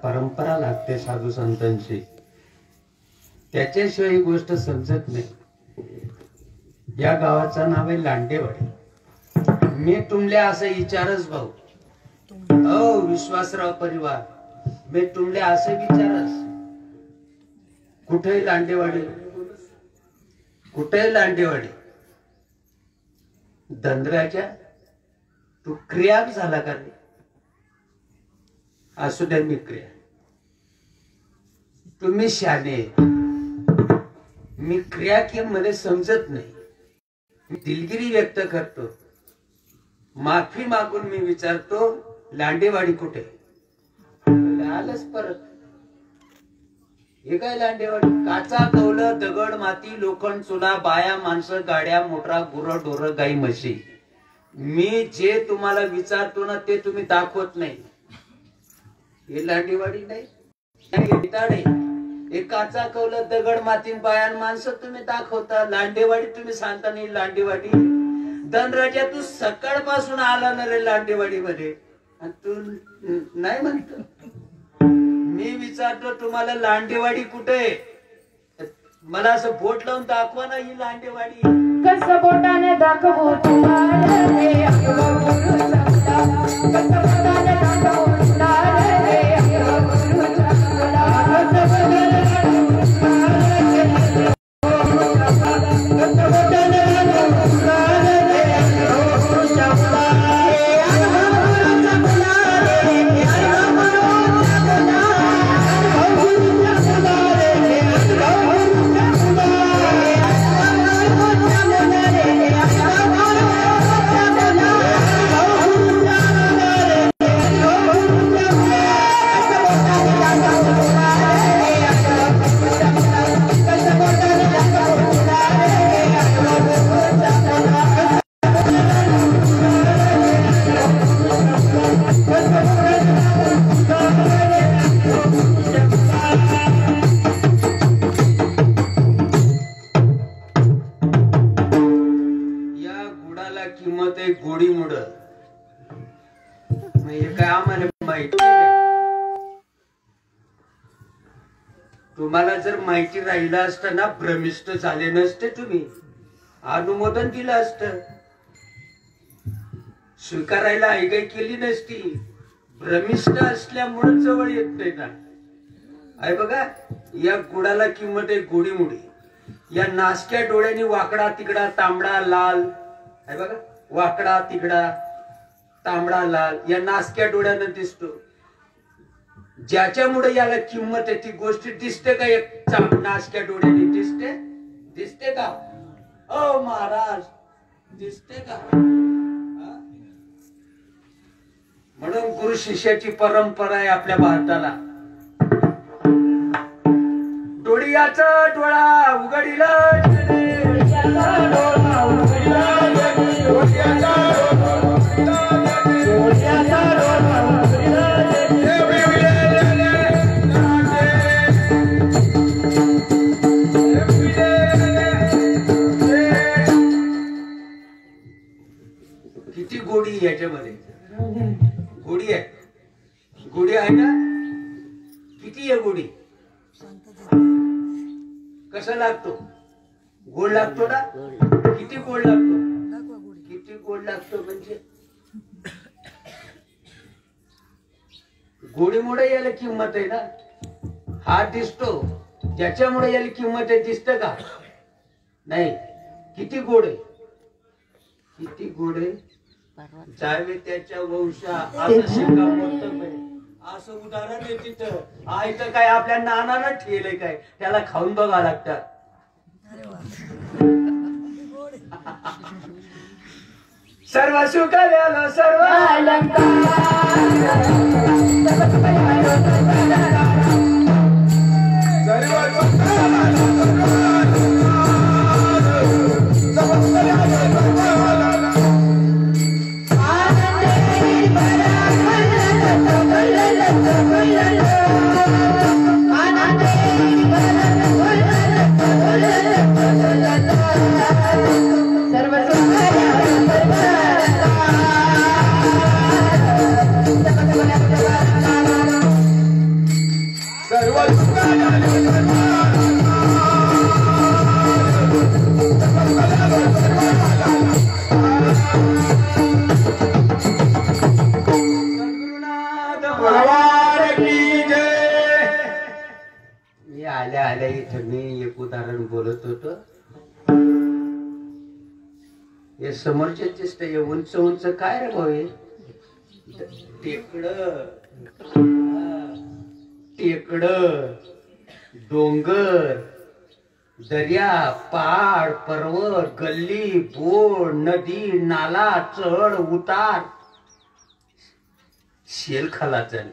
परंपरा लागते साधू संतांची त्याच्याशिवाय ही गोष्ट समजत नाही. या गावाचं नाव आहे लांडेवाडी. मी तुमले असं विचारच भाऊ हो विश्वासराव परिवार मी तुमले असं विचारच कुठे लांडेवाडी कुठे लांडेवाडी दंद्राच्या तू क्रिया झाला का रे. असू द्या मी क्रिया तुम्ही शाने मी क्रिया की मला समजत नाही. मी दिलगिरी व्यक्त करतो माफी मागून मी विचारतो लांडेवाडी कुठे आलंच परत. हे काय लांडेवाडी काचा कौलं दगड माती लोखंड चुना बाया माणसं गाड्या मोटरा गुरं ढोरं गाई म्हशी. मी जे तुम्हाला विचारतो ना ते तुम्ही दाखवत नाही. हे लांडेवाडी नाही हे काचा कौलं दगड मातीन बायान माणसं तुम्ही दाखवता. लांडेवाडी तुम्ही सांगता नाही. लांडेवाडी धनराजा तू सकाळपासून आला ना रे लांडेवाडी मध्ये तू नाही म्हणतो. मी विचारतो तुम्हाला लांडेवाडी कुठे मला असं बोट लावून दाखवा ना ही लांडेवाडी. कसं बोटाने दाखवू तुम्हाला रे गुरु समजा कसं बोटाने दाखवू तुम्हाला रे गुरु समजा कसं बोटाने गोडी मुड काय आम्हाला माहिती नाही. तुम्हाला जर माहिती राहिलं असतं ना भ्रमिष्ट झाले नसते तुम्ही अनुमोदन दिलं असतं स्वीकारायला ऐकाई केली नसती. भ्रमिष्ट असल्यामुळे जवळ येत नाही ना. आहे बघा या गुडाला किंमत आहे गोडी मुडी. या नासक्या डोळ्यांनी वाकडा तिकडा तांबडा लाल आहे बघा वाकडा तिकडा तांबडा लाल या नासक्या डोळ्यानं दिसतो. ज्याच्यामुळे याला किंमत आहे ती गोष्ट दिसते का. एक नासक्या डोळ्याने दिसते दिसते का ओ महाराज दिसते का. म्हणून गुरु शिष्याची परंपरा आहे आपल्या भारताला. डोळी गोडियाचा डोळा उघडीला किती गोडी याच्यामध्ये गोडी आहे गोडी आहे ना किती आहे गोडी कसा लागतो गोड लागतो ना किती गोड लागतो किती गोड लागतो म्हणजे गोडीमुळे याला किंमत आहे ना हा दिसतो त्याच्यामुळे याला किंमत आहे दिसत का नाही किती गोड आहे किती गोड आहे जावे त्याच्या वंशा असं शिकामोर्तब आहे असं उदाहरण आहे तिथं आयतं काय आपल्या नानानं ठेवलंय काय त्याला खाऊन बघा लागतात सर्व सुख आलं सर्व आल्या इथं मी एक उदाहरण बोलत होतो हे समोरचे दिसत हे उंच उंच काय रे भाऊ टेकड टेकड डोंगर दर्या पहाड पर्वत गल्ली बोळ नदी नाला चढ उतार शेलखालाचं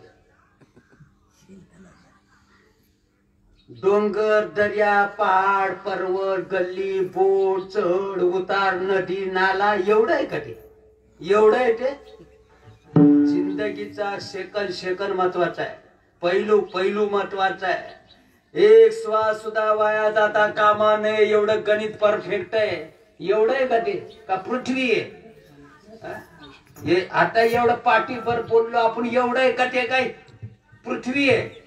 डोंगर दर्या पहाड पर्वत गल्ली बोट चढ उतार नदी नाला एवढं आहे का ते एवढं आहे ते जिंदगीचा सेकंद सेकंद महत्वाचा आहे पैलू पैलू महत्वाचा आहे एक श्वास सुद्धा वाया जाता कामा नये एवढं गणित परफेक्ट आहे एवढं आहे का ते का पृथ्वी आहे हे आता एवढं पाठीभर बोललो आपण एवढं आहे का ते काय पृथ्वी आहे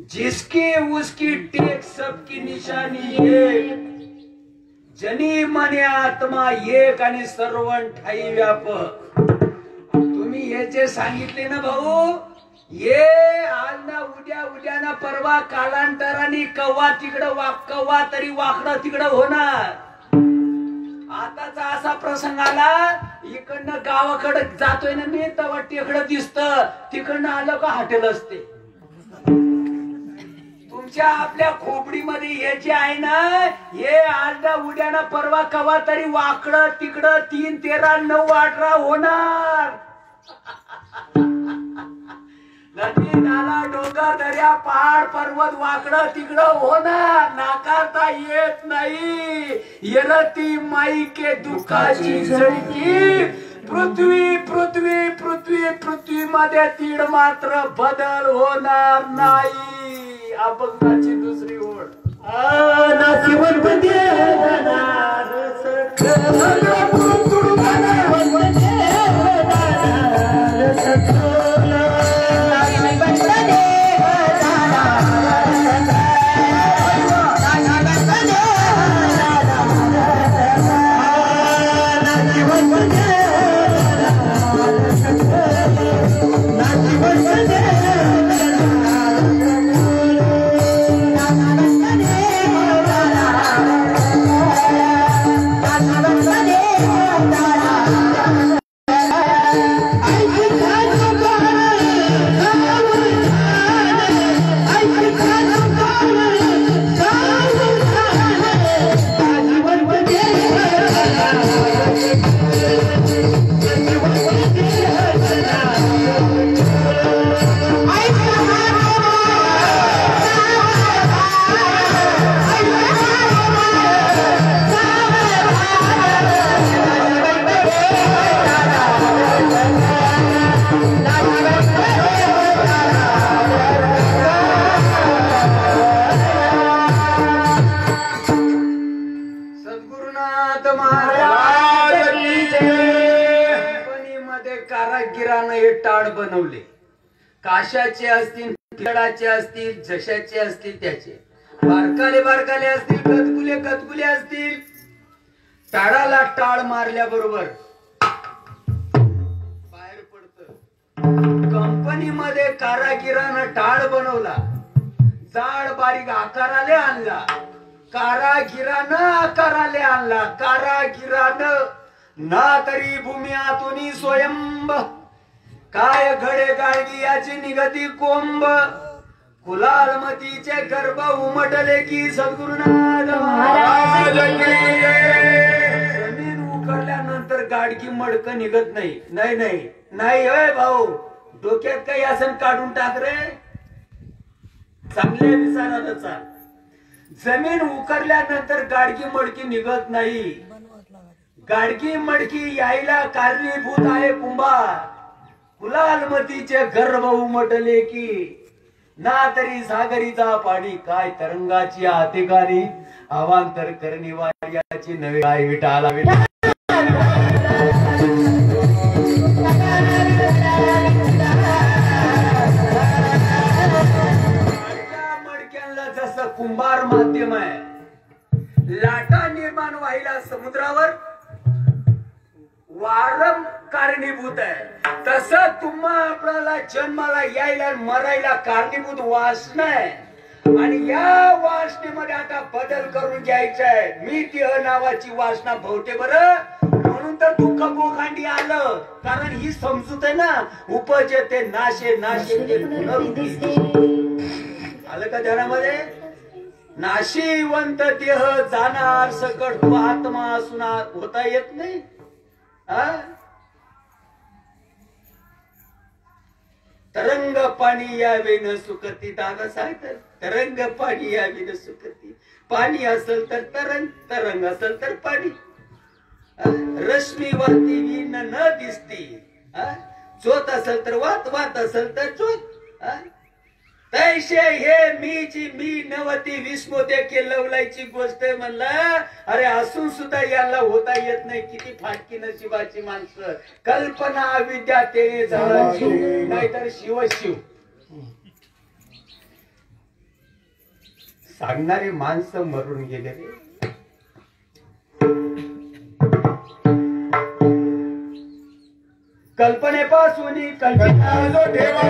जिसकी उसकी टेक सबकी निशानी एक जनी मने आत्मा एक आणि सर्वं ठाई व्यापक तुम्ही हे जे सांगितले ना भाऊ ये आज ना उद्या उद्या ना परवा कालांतराने कव्वा तिकडं कव्वा तरी वाकडं तिकडं होणार आताचा असा प्रसंग आला इकडनं गावाकडे जातोय ना मी तेव्हा तिकडं दिसत तिकडनं आलं का हॉटेल असते तुमच्या आपल्या खोपडीमध्ये हे जे आहे ना हे आज ना उद्या ना परवा कवा तरी वाकडं तिकडं 3, 13, 9, 18 होणार नदी नाला डोंगर दर्या पहाड पर्वत वाकडं तिकडं होणार नाकारता येत नाही येरती माई के दुःखाची झळकी पृथ्वी पृथ्वी पृथ्वी पृथ्वी मध्ये तीड मात्र बदल होणार नाही अभंगाची दुसरी ओळ बनवले. काशाचे असतील, किरडाचे असतील, जशाचे असतील त्याचे, बारकाले बारकाले असतील, कतकुले कतकुले असतील. टाळाला टाळ मारल्याबरोबर बाहेर पडत. कंपनीमध्ये कारागिरानं टाळ बनवला, जाड बारीक आकाराले आणला. कारागिरानं आकाराले आणला, कारागिरानं ना तरी भूमी आतुनी स्वयंब. काय घडे गाळगी याची निगती कोंब. कुलालमतीचे गर्भ उमटले की सद्गुरुनाथ महाराज. जमीन उकरल्यानंतर गाडगी मडक निघत नाही. नाही नाही नाही होय भाऊ, डोक्यात काही असं काढून टाक रे. चांगल्या विचारानं चाल. जमीन उकरल्यानंतर गाडगी मडकी निघत नाही. गाडगी मडकी यायला कारणीभूत आहे कुंभार. कुलालमतीचे गर्भ उमटले की ना तरी सागरीचा पाणी. काय तरंगाची आतिकानी अवांतर करणी वार्याची नवे. काय विटाला विटा मडक्यांना जसं कुंभार माध्यम आहे, लाटा निर्माण व्हायला समुद्रावर वारम कारणीभूत आहे, तसं तुम्हाला जन्माला यायला मरायला कारणीभूत वासना आहे. आणि या वासनेमध्ये आता बदल करून घ्यायचा आहे. मी ती नावाची वासना भोवते बरं, म्हणून तर दुःख बोखांडी आलं. कारण ही समजूत आहे ना, उपजते नाशे नाशे आलं का ध्यानामध्ये. नाशिवंत देह जाणार सकट, तू आत्मा असून होता येत नाही. तरंग पाणी यावे न सुकती. दादा सांगतात तरंग पाणी यावे न सुकती. पाणी असेल तर तरंग, तरंग असेल तर पाणी. रश्मी वाती विण न दिसती. चोत असेल तर वात, वात असेल तर चोत. तैसे हे मीची मी नवती विस्मोते के लवलायची गोष्ट म्हणला. अरे असून सुद्धा याला होता येत नाही. किती फाटकी नशिबाची माणसं. कल्पना अविद्या तेने झाला नाहीतर शिव शिव सांगणारी माणसं मरून गेले रे. कल्पनेपासून कल्पना जो ठेवा.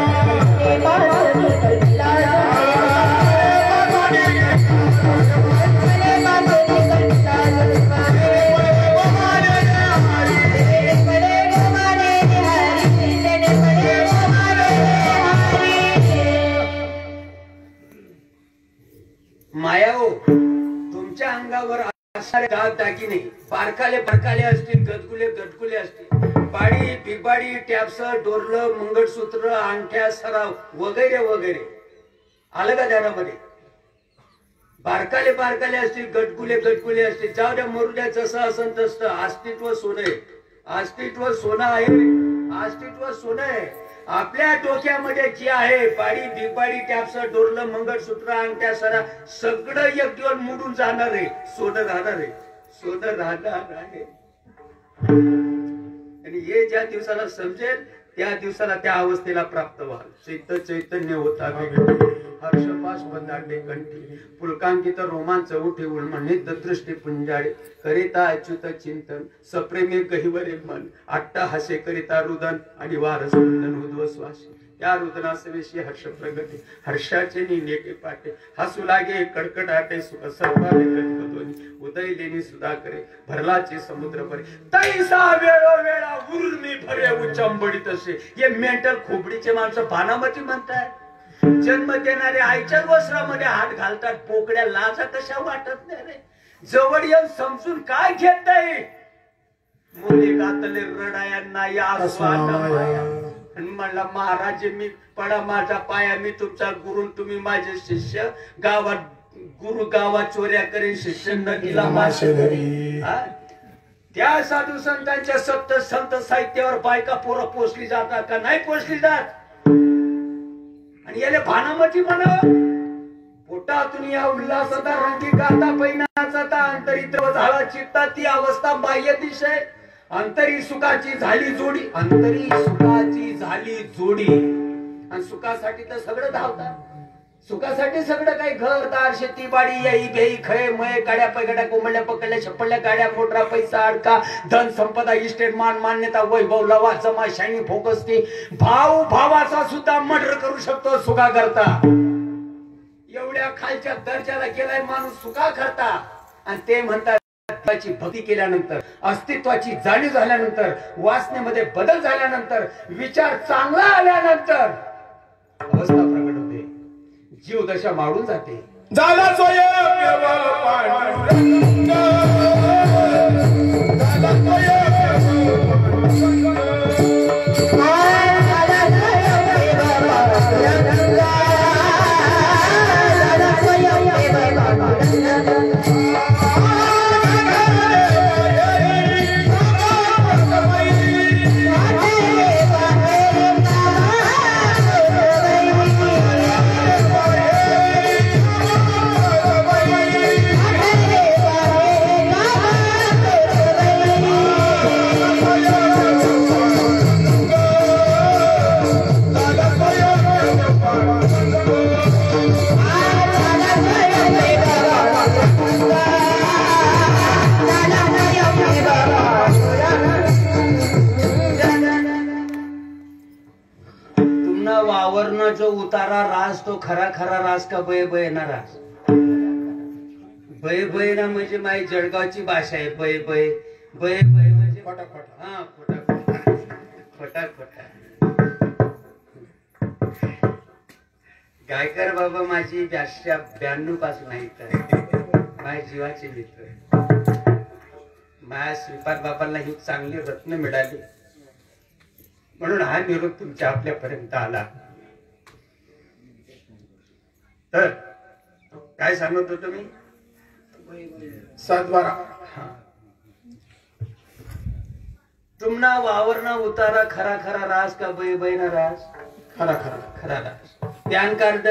मायाओ, तुमच्या अंगावर असणारे दागदागिने बारकाले बारकाले असतील, गदगुले गदगुले असतील, बाडी बिबाडी टॅप्स डोरलं मंगळसूत्र अंगठ्या सराव वगैरे वगैरे. आलं का ध्यानामध्ये. बारकाले बारकाले असतील, गटगुले गटगुले असतील. जाऊ द्या मरू द्या, जसं असं तसं. अस्तित्व सोनं आहे. अस्तित्व सोनं आहे. अस्तित्व सोनं आहे. आपल्या डोक्यामध्ये जे आहे बाडी बिबाडी टॅप्स डोरलं मंगळसूत्र अंगठ्या सरा सगळं एक दिवस मुडून जाणार आहे. सोनं राहणार आहे. सोनं राहणार आहे. आणि हे ज्या दिवसाला समजेल त्या दिवसाला त्या अवस्थेला प्राप्त व्हाल. चैतन्य होता हर्षपाश बंदाटे कंठी पुलकांकित रोमांच उठे उन्मनित दृष्टी पुंजाळे करिता अच्युत चिंतन सप्रेमे गहिवरे मन आट्टा हसे करिता रुदन आणि वारस उद्वश्वास. या रुदनासवेशी हर्ष प्रगती हर्षाचे नेटे पाटे हसू लागे कडकडाटे सुख सर्वाले कल्पतोनी उदय लेनी सुधा करे भरलाचे समुद्र भरे तैसा वेळोवेळा उर्मी भरे उचंबडी तसे. हे मेंटल खोबडीचे माणसं भानामती म्हणतात. जन्म देणारे आईच्या वस्त्रामध्ये हात घालतात. पोकड्या लाजा कशा वाटत नाही रे. जवळ येऊन समजून काय घेत नाही. मुली गातले रडायांना या म्हणला महाराज मी पडा माझा पाया मी तुमचा गुरु तुम्ही माझे शिष्य. गावात गुरु गावात चोऱ्या करेन शिष्य नदीला मासे धरी. त्या साधू संतांच्या सप्त संत साहित्यावर बायका पोरं पोचली जातात का नाही पोचली जात. आणि याले भानामती म्हणा. पोटातून या उल्हासता रंगी गाता पैनाचा अंतरित्र झाला चित्ता ती अवस्था बाह्य दिशे अंतरी सुखाची झाली जोडी, अंतरी सुखाची झाली जोडी. आणि सुखासाठी तर सगळं धावतात, सुखासाठी सगळं काही घर दार शेती बाडी याई बेई खय मय काड्या पैगड्या कोंबड्या पकडल्या छप्पडल्या काड्या मोटरा पैसा अडका धन संपदा इस्टेट मान मान्यता वैभव लवा जमा शाईनी फोकसती भाऊ भावाचा सुद्धा मर्डर करू शकतो सुखा करता. एवढ्या खालच्या दर्जाला गेलाय माणूस सुखा करता. आणि ते म्हणतात भक्ती केल्यानंतर, अस्तित्वाची जाणीव झाल्यानंतर, वासनेमध्ये बदल झाल्यानंतर, विचार चांगला आल्यानंतर अवस्था प्रकट होते, जीव दशा मारून जाते. झाला स्वयं केवळ पांडुरंग, झाला स्वयं वावरना जो उतारा रास तो खरा खरा रास का बय बयना रास. बय बयना म्हणजे माझी जळगावची भाषा आहे. बय बय बय बय म्हणजे खोटा खोटा. हा खोटा खोटा खोटा. गायकर बाबा माझी भाषा 92 पासून आहे, तर माझ्या जीवाचे मित्र. माझ्या श्रीपाद बाबांना ही चांगली रत्न मिळाली म्हणून हा निरोप तुमच्या आपल्यापर्यंत आला. तर काय सांगत होतो मी? 7-12. तुमना वावरना उतारा खरा खरा रास का बय बयना रास. खरा खरा खरा रास. पॅन कार्ड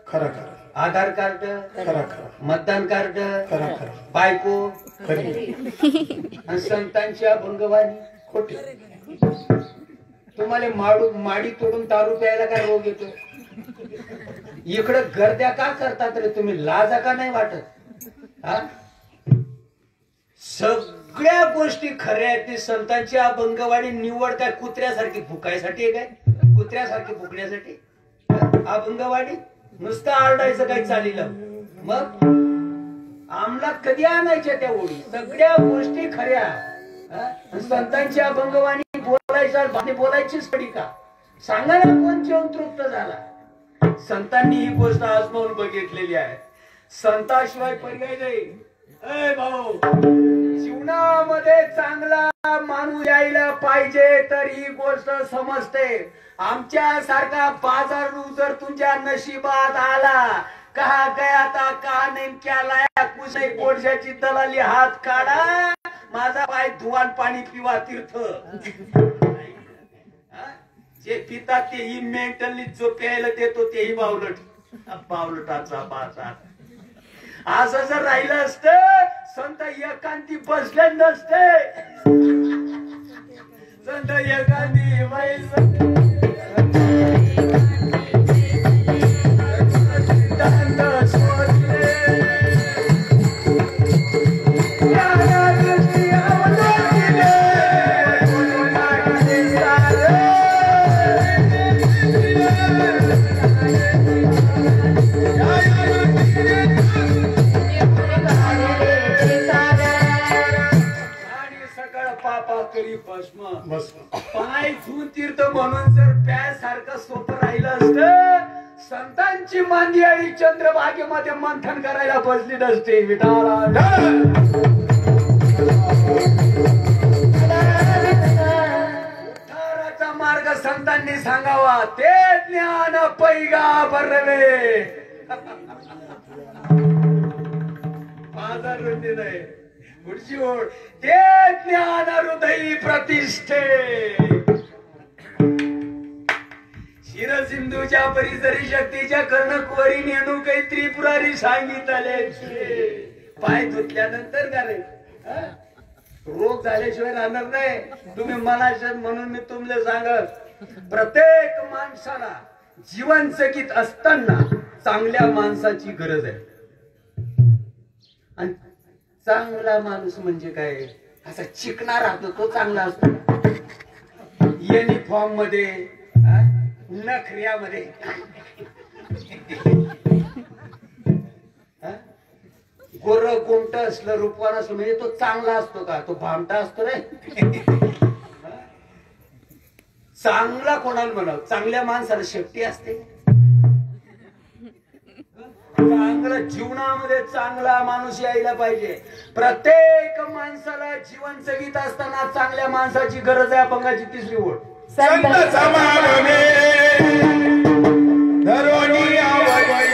खरा खरा, आधार कार्ड खरा खरा, मतदान कार्ड खरा खरा, बायको खरी, आणि संतांची अभंगवाणी खोटी. तुम्हाला माडी तोडून दारू प्यायला काय रोग येतो? इकडं गर्द्या का करतात रे तुम्ही? लाजा का नाही वाटत? हा, सगळ्या गोष्टी खऱ्या आहेत. ती संतांची अभंगवाणी निवड काय कुत्र्यासारखी फुकायसाठी आहे काय? कुत्र्यासारखी फुकण्यासाठी अभंगवाणी? नुसतं आरडायचं काही चालीलं? मग अंमलात कधी आणायच्या त्या ओळी? सगळ्या गोष्टी खऱ्या. संतांची अभंगवाणी बोलायचीच कडी का? सांगा ना कोण जीवन तृप्त झाला? संतांनी ही गोष्ट आजमावून बघितलेली आहे. संताशिवाय पर्याय नाही. अय भाऊ, जीवनामध्ये चांगला माणूस यायला पाहिजे तर ही गोष्ट समजते. आमच्या सारखा बाजार जर तुमच्या नशिबात आला, कहा गया था कहा नेमक्या लाया कुछ नाही, कोळशाची दलाली हात काढा, माझा पाय धुवान पाणी पिवा तीर्थ. जे पितात तेही मेंटली, जो प्यायला देतो तेही बावलटाचा बाजार. असं जर राहिलं असतं संत एकांती बसले नसते. संत एकांती पाय धुवून तीर्थ म्हणून जर प्यासारखं सोपं राहिलं असतं, संतांची मांदी आणि चंद्रभागेमध्ये मंथन करायला बसली नसते. उद्धाराचा मार्ग संतांनी सांगावा, ते ज्ञान पैगा बरवे. माझा रुंदी नाही पुढची ओळ, ते ज्ञान हृदयी प्रतिष्ठे. शिरसिंधूच्या परिसरी शक्तीच्या कर्णकुवरी नेणू काही त्रिपुरारी सांगितले. पाय धुतल्यानंतर का रे? रोग झाल्याशिवाय राहणार नाही. तुम्ही मनाचे म्हणून मी तुमले सांगत, प्रत्येक माणसाला जीवन जगीत असताना चांगल्या माणसाची गरज आहे. आणि चांगला माणूस म्हणजे काय, असा चिकना राहतो तो चांगला असतो. युनिफॉर्म मध्ये, नखऱ्यामध्ये, गोर कोमट असलं, रूपवान असलं म्हणजे तो चांगला असतो का? तो भामटा असतो रे. चांगला कोणाला म्हणाव? चांगल्या माणसाला शेपटी असते. चांगला जीवनामध्ये चांगला माणूस यायला पाहिजे. प्रत्येक माणसाला जीवन जगीत असताना चांगल्या माणसाची गरज आहे. अभंगाची तिसरी ओळ. संत समागमे धरोनी आवडे,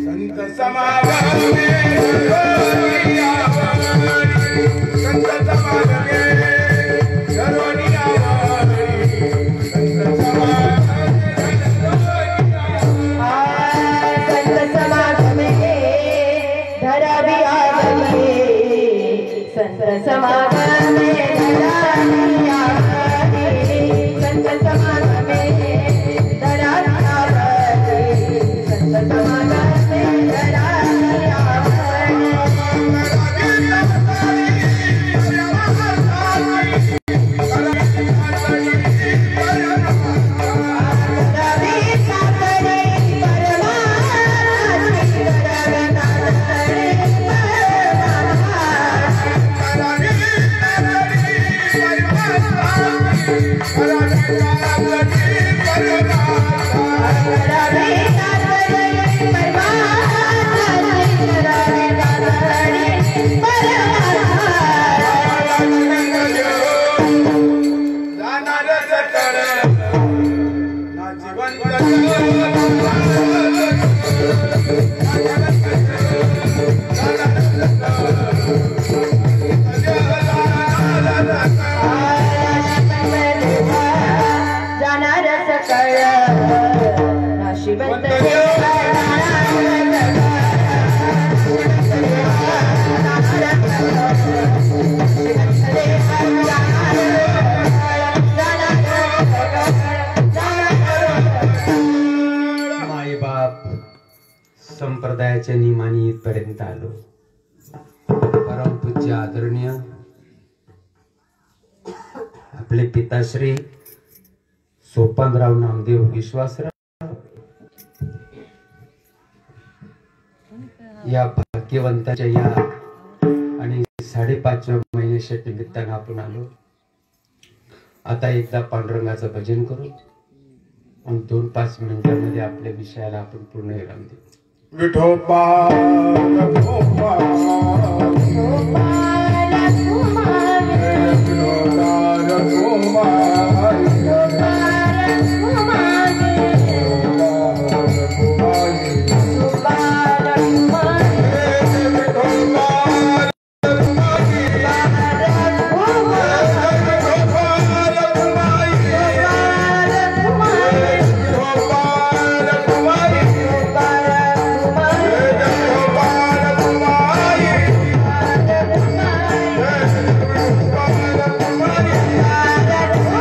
संत समागमे धरोनी आवडे, संत समागमे धरोनी आवडे, संत समागमे धरावी आवडे, संत समागमे धरावी आवडे, संत समागमे धरावी आवडे, संत समागमे धरावी आवडे. संप्रदायाच्या नियमाने इथपर्यंत आलो. परमपूज्य आदरणीय आपले पिताश्री सोपानराव नामदेव विश्वासराव या भाग्यवंताच्या या आणि 5.5व्या महिन्याच्या निमित्तानं आपण आलो. आता एकदा पांडुरंगाचं भजन करू आणि 2-5 मिनिटांमध्ये आपल्या विषयाला आपण पूर्ण विराम देऊ. विठोबा विठोबा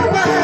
Bye.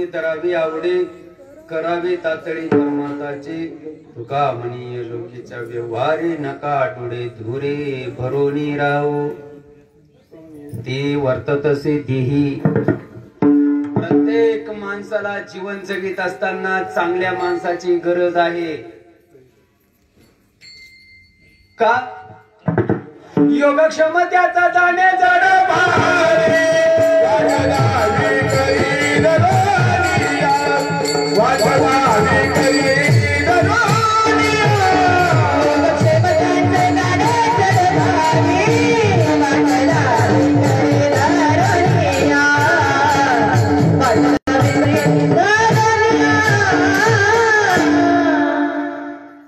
जोडी धरावी आवडे करावी तातडी परमाताची तुका म्हणी लोकीच्या व्यवहारी नका आठवडे धुरे भरोनी राहू ती वर्ततसे देही. प्रत्येक माणसाला जीवन जगीत असताना चांगल्या माणसाची गरज आहे. का योगक्षम त्याचा जाणे जड भारे वाजवावी करी दरोनिया, वाजवावी करी दरोनिया.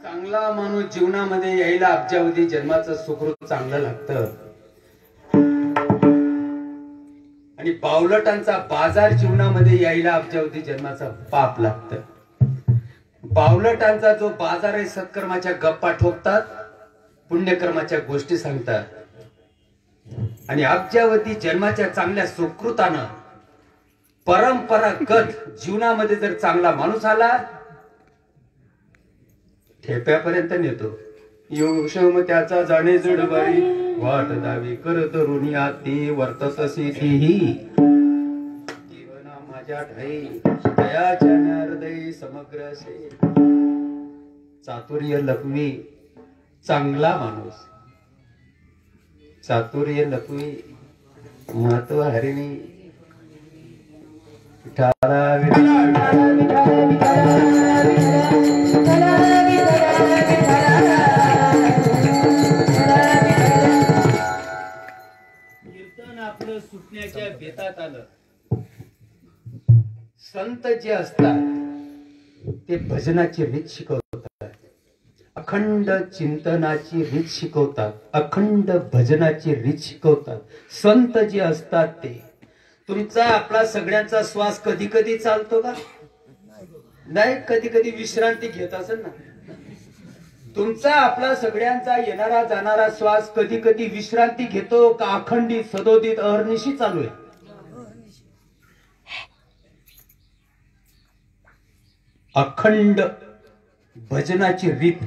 चांगला माणूस जीवनामध्ये यायला अब्जावधी जन्माचं सुखरूप चांगलं लागतं आणि बावलटांचा बाजार जीवनामध्ये यायला अब्जावधी जन्माचा पाप लागतं. बावलटांचा जो बाजार आहे सत्कर्माच्या गप्पा ठोकतात, पुण्यकर्माच्या गोष्टी सांगतात आणि अब्जावधी जन्माच्या चांगल्या सुकृतानं परंपरागत जीवनामध्ये जर चांगला माणूस आला ठेप्यापर्यंत नेतो. योगक्षम त्याचा जाणे जड बारी वाट दावी करत ऋणी आती वर्ततसी तीही जीवना माझ्या ठाई दयाच्या हृदयी समग्र असे. चातुर्य लक्ष्मी चांगला माणूस, चातुर्य लक्ष्मी महत्व हरिणी कीर्तन आपलं सुटण्याच्या बेतात आलं. संत जे असतात ते भजनाची रीत शिकवतात, अखंड चिंतनाची रीत शिकवतात, अखंड भजनाची रीत शिकवतात. संत जे असतात ते तुमचा आपला सगळ्यांचा श्वास कधी कधी चालतो का नाही, कधी कधी विश्रांती घेत असेल ना. तुमचा आपला सगळ्यांचा येणारा जाणारा श्वास कधी कधी विश्रांती घेतो का अखंडित सदोदित अहर्निशी चालू आहे. अखंड भजनाची रीत,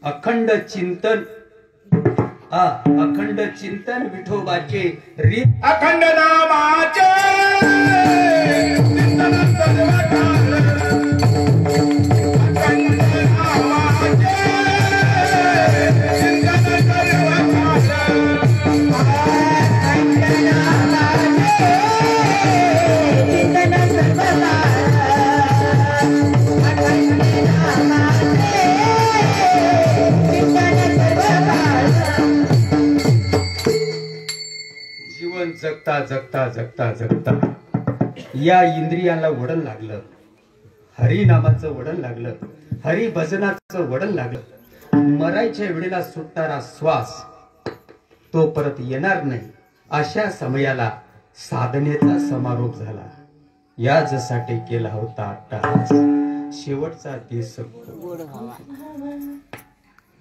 अखंड चिंतन, अखंड चिंतन विठोबाचे रीत, अखंड नामाचे चिंतन सर्वकाळ, अखंड नामाचे चिंतन सर्वकाळ, अखंड नामाचे चिंतन सर्वकाळ, अखंड नामाचे चिंतन सर्वकाळ. जीवन जगता जगता जगता जगता या इंद्रियाला वडण लागलं, हरी नामाचं वडण लागलं, हरी भजनाचं वडण लागलं. मरायच्या वेळेला सुटणारा श्वास तो परत येणार नाही. अशा समयाला साधनेचा समारोप झाला. यासाठी केला होता अट्टहास, शेवटचा दिवस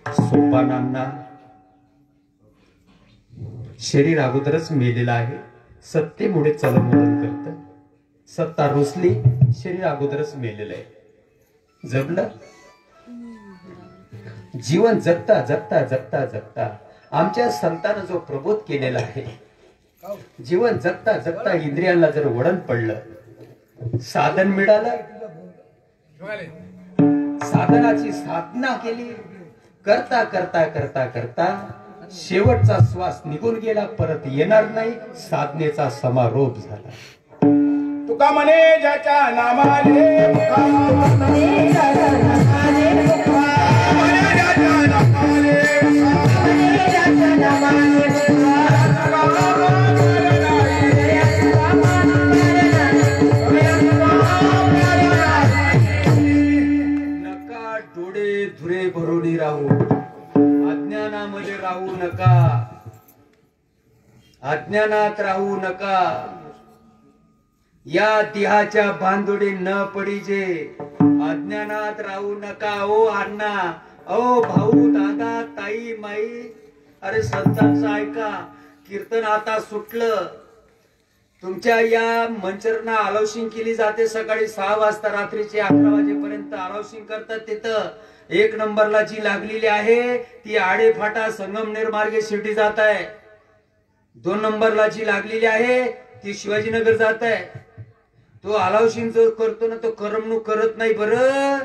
सोपानांना शरीर अगोदरच मेलेला आहे. सत्तेमुळे चलनवलन करत, सत्ता रुसली, शरीर अगोदरच मेलेलं आहे. जगलं जीवन जगता जगता जगता जगता आमच्या संतानं जो प्रबोध केलेला आहे, जीवन जगता जगता इंद्रियांना जर वळण पडलं, साधन मिळालं, साधनाची साधना केली, करता करता करता करता शेवटचा श्वास निघून गेला, परत येणार नाही. साधनेचा समारोप झाला. तुका म्हणे ज्याच्या नामाने मुखा, म्हणे ज्याच्या नामाने मुखा, म्हणे ज्याच्या नामाने मुखा, म्हणे ज्याच्या नामाने मुखा, नका डोळे धुरे भरून राहू, अज्ञानामध्ये राहू नका, अज्ञानात राहू नका. या देहाच्या बांधोडे न पडीजे, अज्ञानात राहू नका. ओ अण्णा, ओ भाऊ, दादा, ताई, माई, अरे संतांचं ऐका. कीर्तन आता सुटलं, तुमच्या या मंचरना अलाउशिंग केली जाते सकाळी 6 वाजता रात्रीचे 11 वाजेपर्यंत अलाउशिंग करतात. तिथं 1 नंबरला जी लागलेली आहे ती आडे फाटा संगमनेर मार्गे शिर्डी जात आहे. 2 नंबरला जी लागलेली आहे ती शिवाजीनगर जात आहे. तो अलाउशिंग जो करतो ना तो करमणूक करत नाही. बरं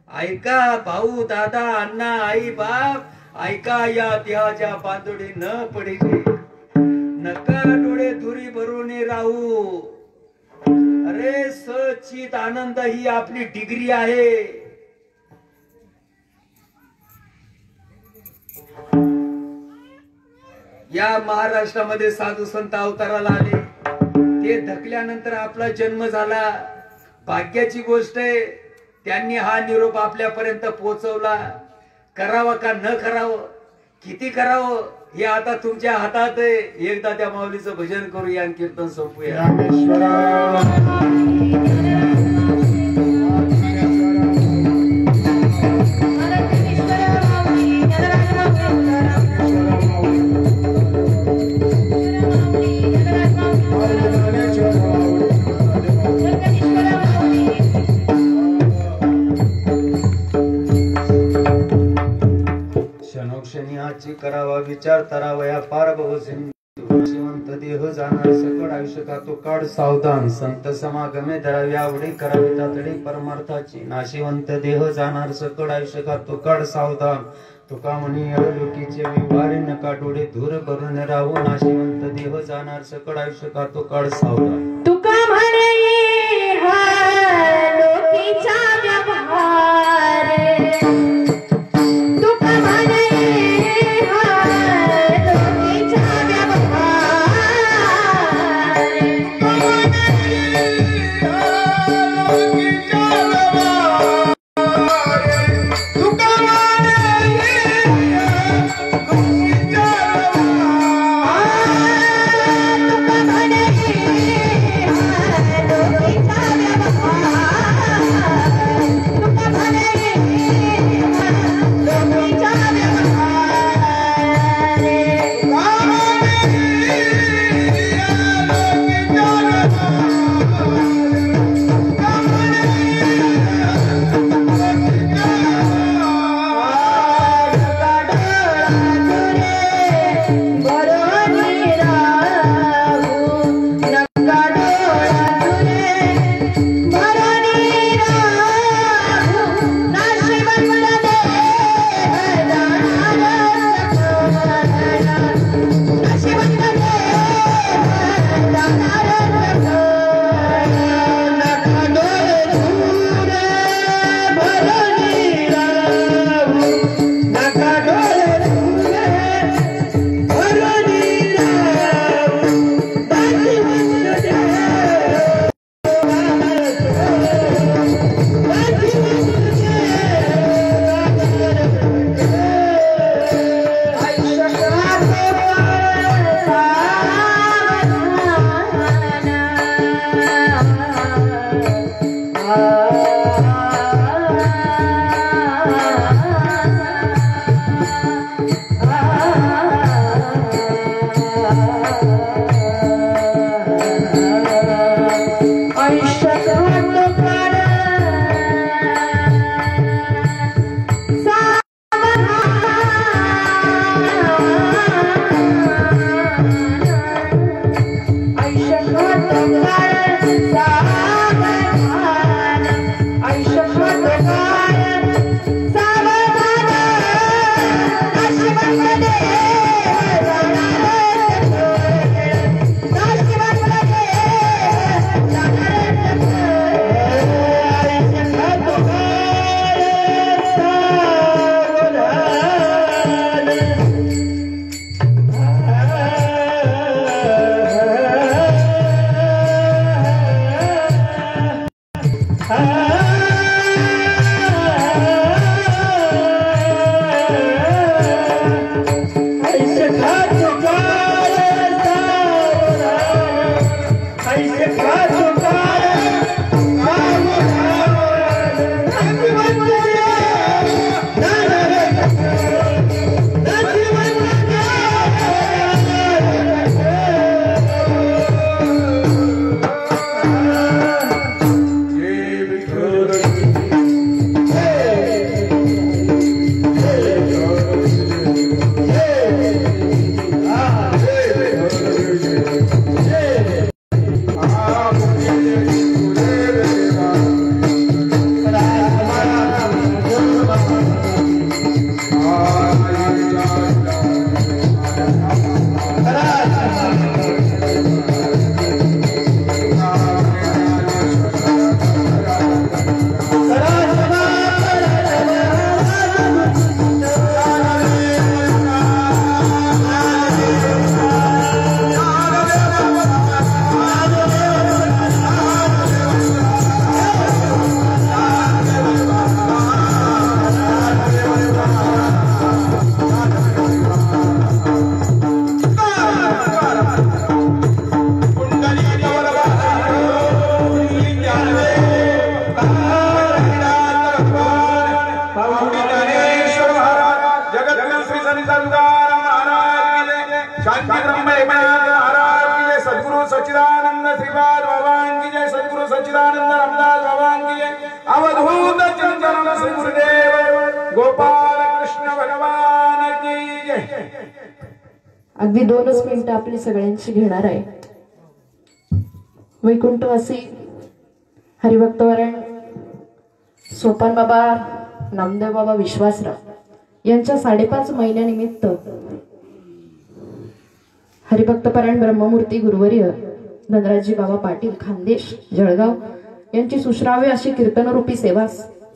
ऐका भाऊ दादा अण्णा आई बाप ऐका, या देहाच्या बांधोडी न पडिले नका डोळे धुरी भरून राहू. अरे सचित आनंद ही आपली डिग्री आहे. या महाराष्ट्रामध्ये साधू संत अवताराला आले, ते धकल्यानंतर आपला जन्म झाला. भाग्याची गोष्ट आहे त्यांनी हा निरोप आपल्यापर्यंत पोहोचवला. करावं का न करावं, किती करावं हे आता तुमच्या हातात आहे. एकदा त्या माऊलीचं भजन करूया आणि कीर्तन संपूया. क्षणोक्षणी करावा विचार तरावया पार बहुसिंधू. श्रीमंत देह जाणार सकळ आयुष्य का तो काळ सावधान. संत समागमे धरावी आवडे करावी तातडे परमार्थाची. नाशिवंत देह जाणार सकळ आयुष्य का तो काळ सावधान. तुका म्हणी अडलोकीचे व्यवहारे नका डोळे धूर भरून राहू. नाशिवंत देह जाणार सकळ आयुष्य का तो काळ सावधान. तुका म्हणे हा लोकीचा व्यवहार. तुका म्हणे हा लोकीचा व्यवहार. तुका म्हणे शांती ब्रह्म एकनाथ महाराज की जय, सद्गुरु सच्चिदानंद श्रीपाद भगवान की जय, सद्गुरु सच्चिदानंद रामदास भगवान की जय, अवधूत चिंतन श्री गुरुदेव गोपाल कृष्ण भगवान की जय. अगदी 2च मिनिटं आपली सगळ्यांची घेणार आहे. वैकुंठवासी हरिभक्तवरण सोपान बाबा नामदेव बाबा विश्वासराव यांच्या 5.5 महिन्यानिमित्त हरिभक्तपरायण ब्रह्ममूर्ती गुरुवर्य धनराजजी बाबा पाटील खानदेश जळगाव यांची सुश्राव्य अशी कीर्तनरूपी सेवा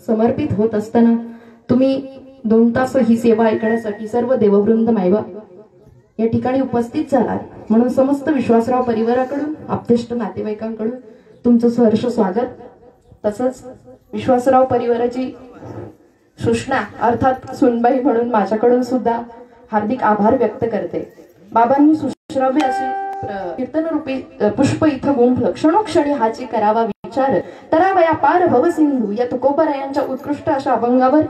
समर्पित होत असताना तुम्ही 2 तास ही सेवा ऐकण्यासाठी सर्व देववृंद मायबा या ठिकाणी उपस्थित झालात, म्हणून समस्त विश्वासराव परिवाराकडून आप्तेष्ट नातेवाईकांकडून तुमचं सहर्ष स्वागत. तसंच विश्वासराव परिवाराची सुष्णा अर्थात सुनबाई म्हणून माझ्याकडून सुद्धा हार्दिक आभार व्यक्त करते. बाबांनी सुश्राव्य अशी कीर्तनरूपी पुष्प इथं गुंफलं, क्षणोक्षणी हाची करावा विचार, तरावया पार भवसिंधू या तुकोबरायांच्या उत्कृष्ट अशा अभंगावर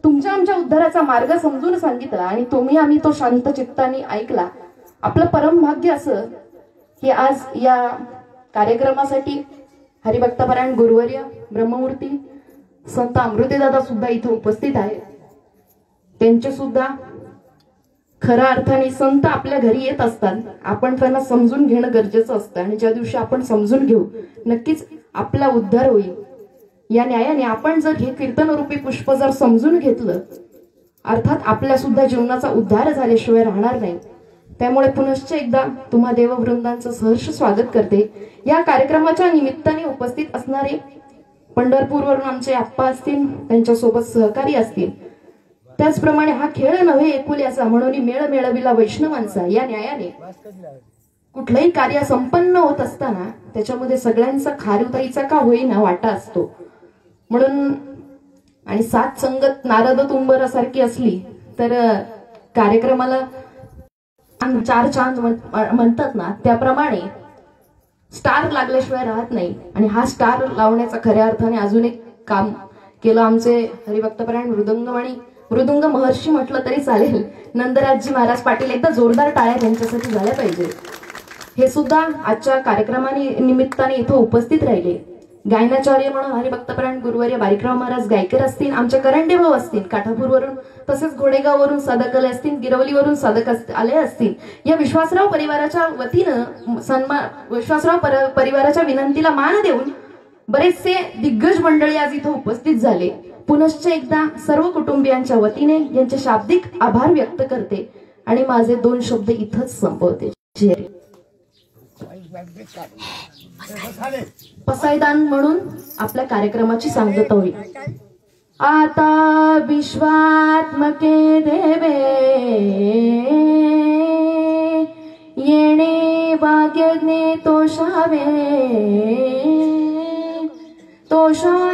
तुमच्या आमच्या उद्धाराचा मार्ग समजून सांगितला आणि तुम्ही आम्ही तो शांत चित्ताने ऐकला. आपलं परम भाग्य असं की आज या कार्यक्रमासाठी हरिभक्तपरायण गुरुवर्य ब्रह्ममूर्ती संत अमृतेदादा सुद्धा इथं उपस्थित आहेत. त्यांचे सुद्धा खऱ्या अर्थाने संत आपल्या घरी येत असतात, आपण त्यांना समजून घेणं गरजेचं असतं आणि ज्या दिवशी आपण समजून घेऊ नक्कीच आपला उद्धार होईल. या न्यायाने आपण जर हे कीर्तनरूपी पुष्प जर समजून घेतलं, अर्थात आपल्या सुद्धा जीवनाचा उद्धार झाल्याशिवाय राहणार नाही. त्यामुळे पुनश्च एकदा तुम्हा देववृंदांचं सहर्ष स्वागत करते. या कार्यक्रमाच्या निमित्ताने उपस्थित असणारे पंढरपूरवरून आमचे आप्पा असतील, त्यांच्यासोबत सहकारी असतील, त्याचप्रमाणे हा खेळ नव्हे एकुल्याचा म्हणून मेळ मेळविला वैष्णवांचा. या न्यायाने कुठलंही कार्य संपन्न होत असताना त्याच्यामध्ये सगळ्यांचा खारुताईचा का होईना वाटा असतो. म्हणून आणि सात संगत नारद तुंबरासारखी असली तर कार्यक्रमाला 4 चांद म्हणतात ना, त्याप्रमाणे स्टार लागल्याशिवाय राहत नाही. आणि हा स्टार लावण्याचा खऱ्या अर्थाने अजून एक काम केलं आमचे हरिभक्तपरायण मृदुंग महर्षी म्हटलं तरी चालेल, नंदराजजी महाराज पाटील. एकदा जोरदार टाळ्या त्यांच्यासाठी झाल्या पाहिजे. हे सुद्धा आजच्या कार्यक्रमाने निमित्ताने इथं उपस्थित राहिले. गायनाचार्य म्हणून हरिभक्तपरायण गुरुवर्य बारिकराव महाराज गायकर असतील, आमचे करंडे भाऊ असतील काठापूरवरून, तसेच घोडेगाववरून साधक आले असतील, गिरवलीवरून साधक आले असतील. या विश्वासराव परिवाराच्या वतीनं विश्वासराव परिवाराच्या विनंतीला मान देऊन बरेचसे दिग्गज मंडळी आज इथं उपस्थित झाले. पुनश्च एकदा सर्व कुटुंबियांच्या वतीने यांचे शाब्दिक आभार व्यक्त करते आणि माझे 2 शब्द इथंच संपवते. पसायदान म्हणून आपल्या कार्यक्रमाची सांगता होईल. आता विश्वात्मके देवे येणे वाग्यज्ञे तोषावे, तोषा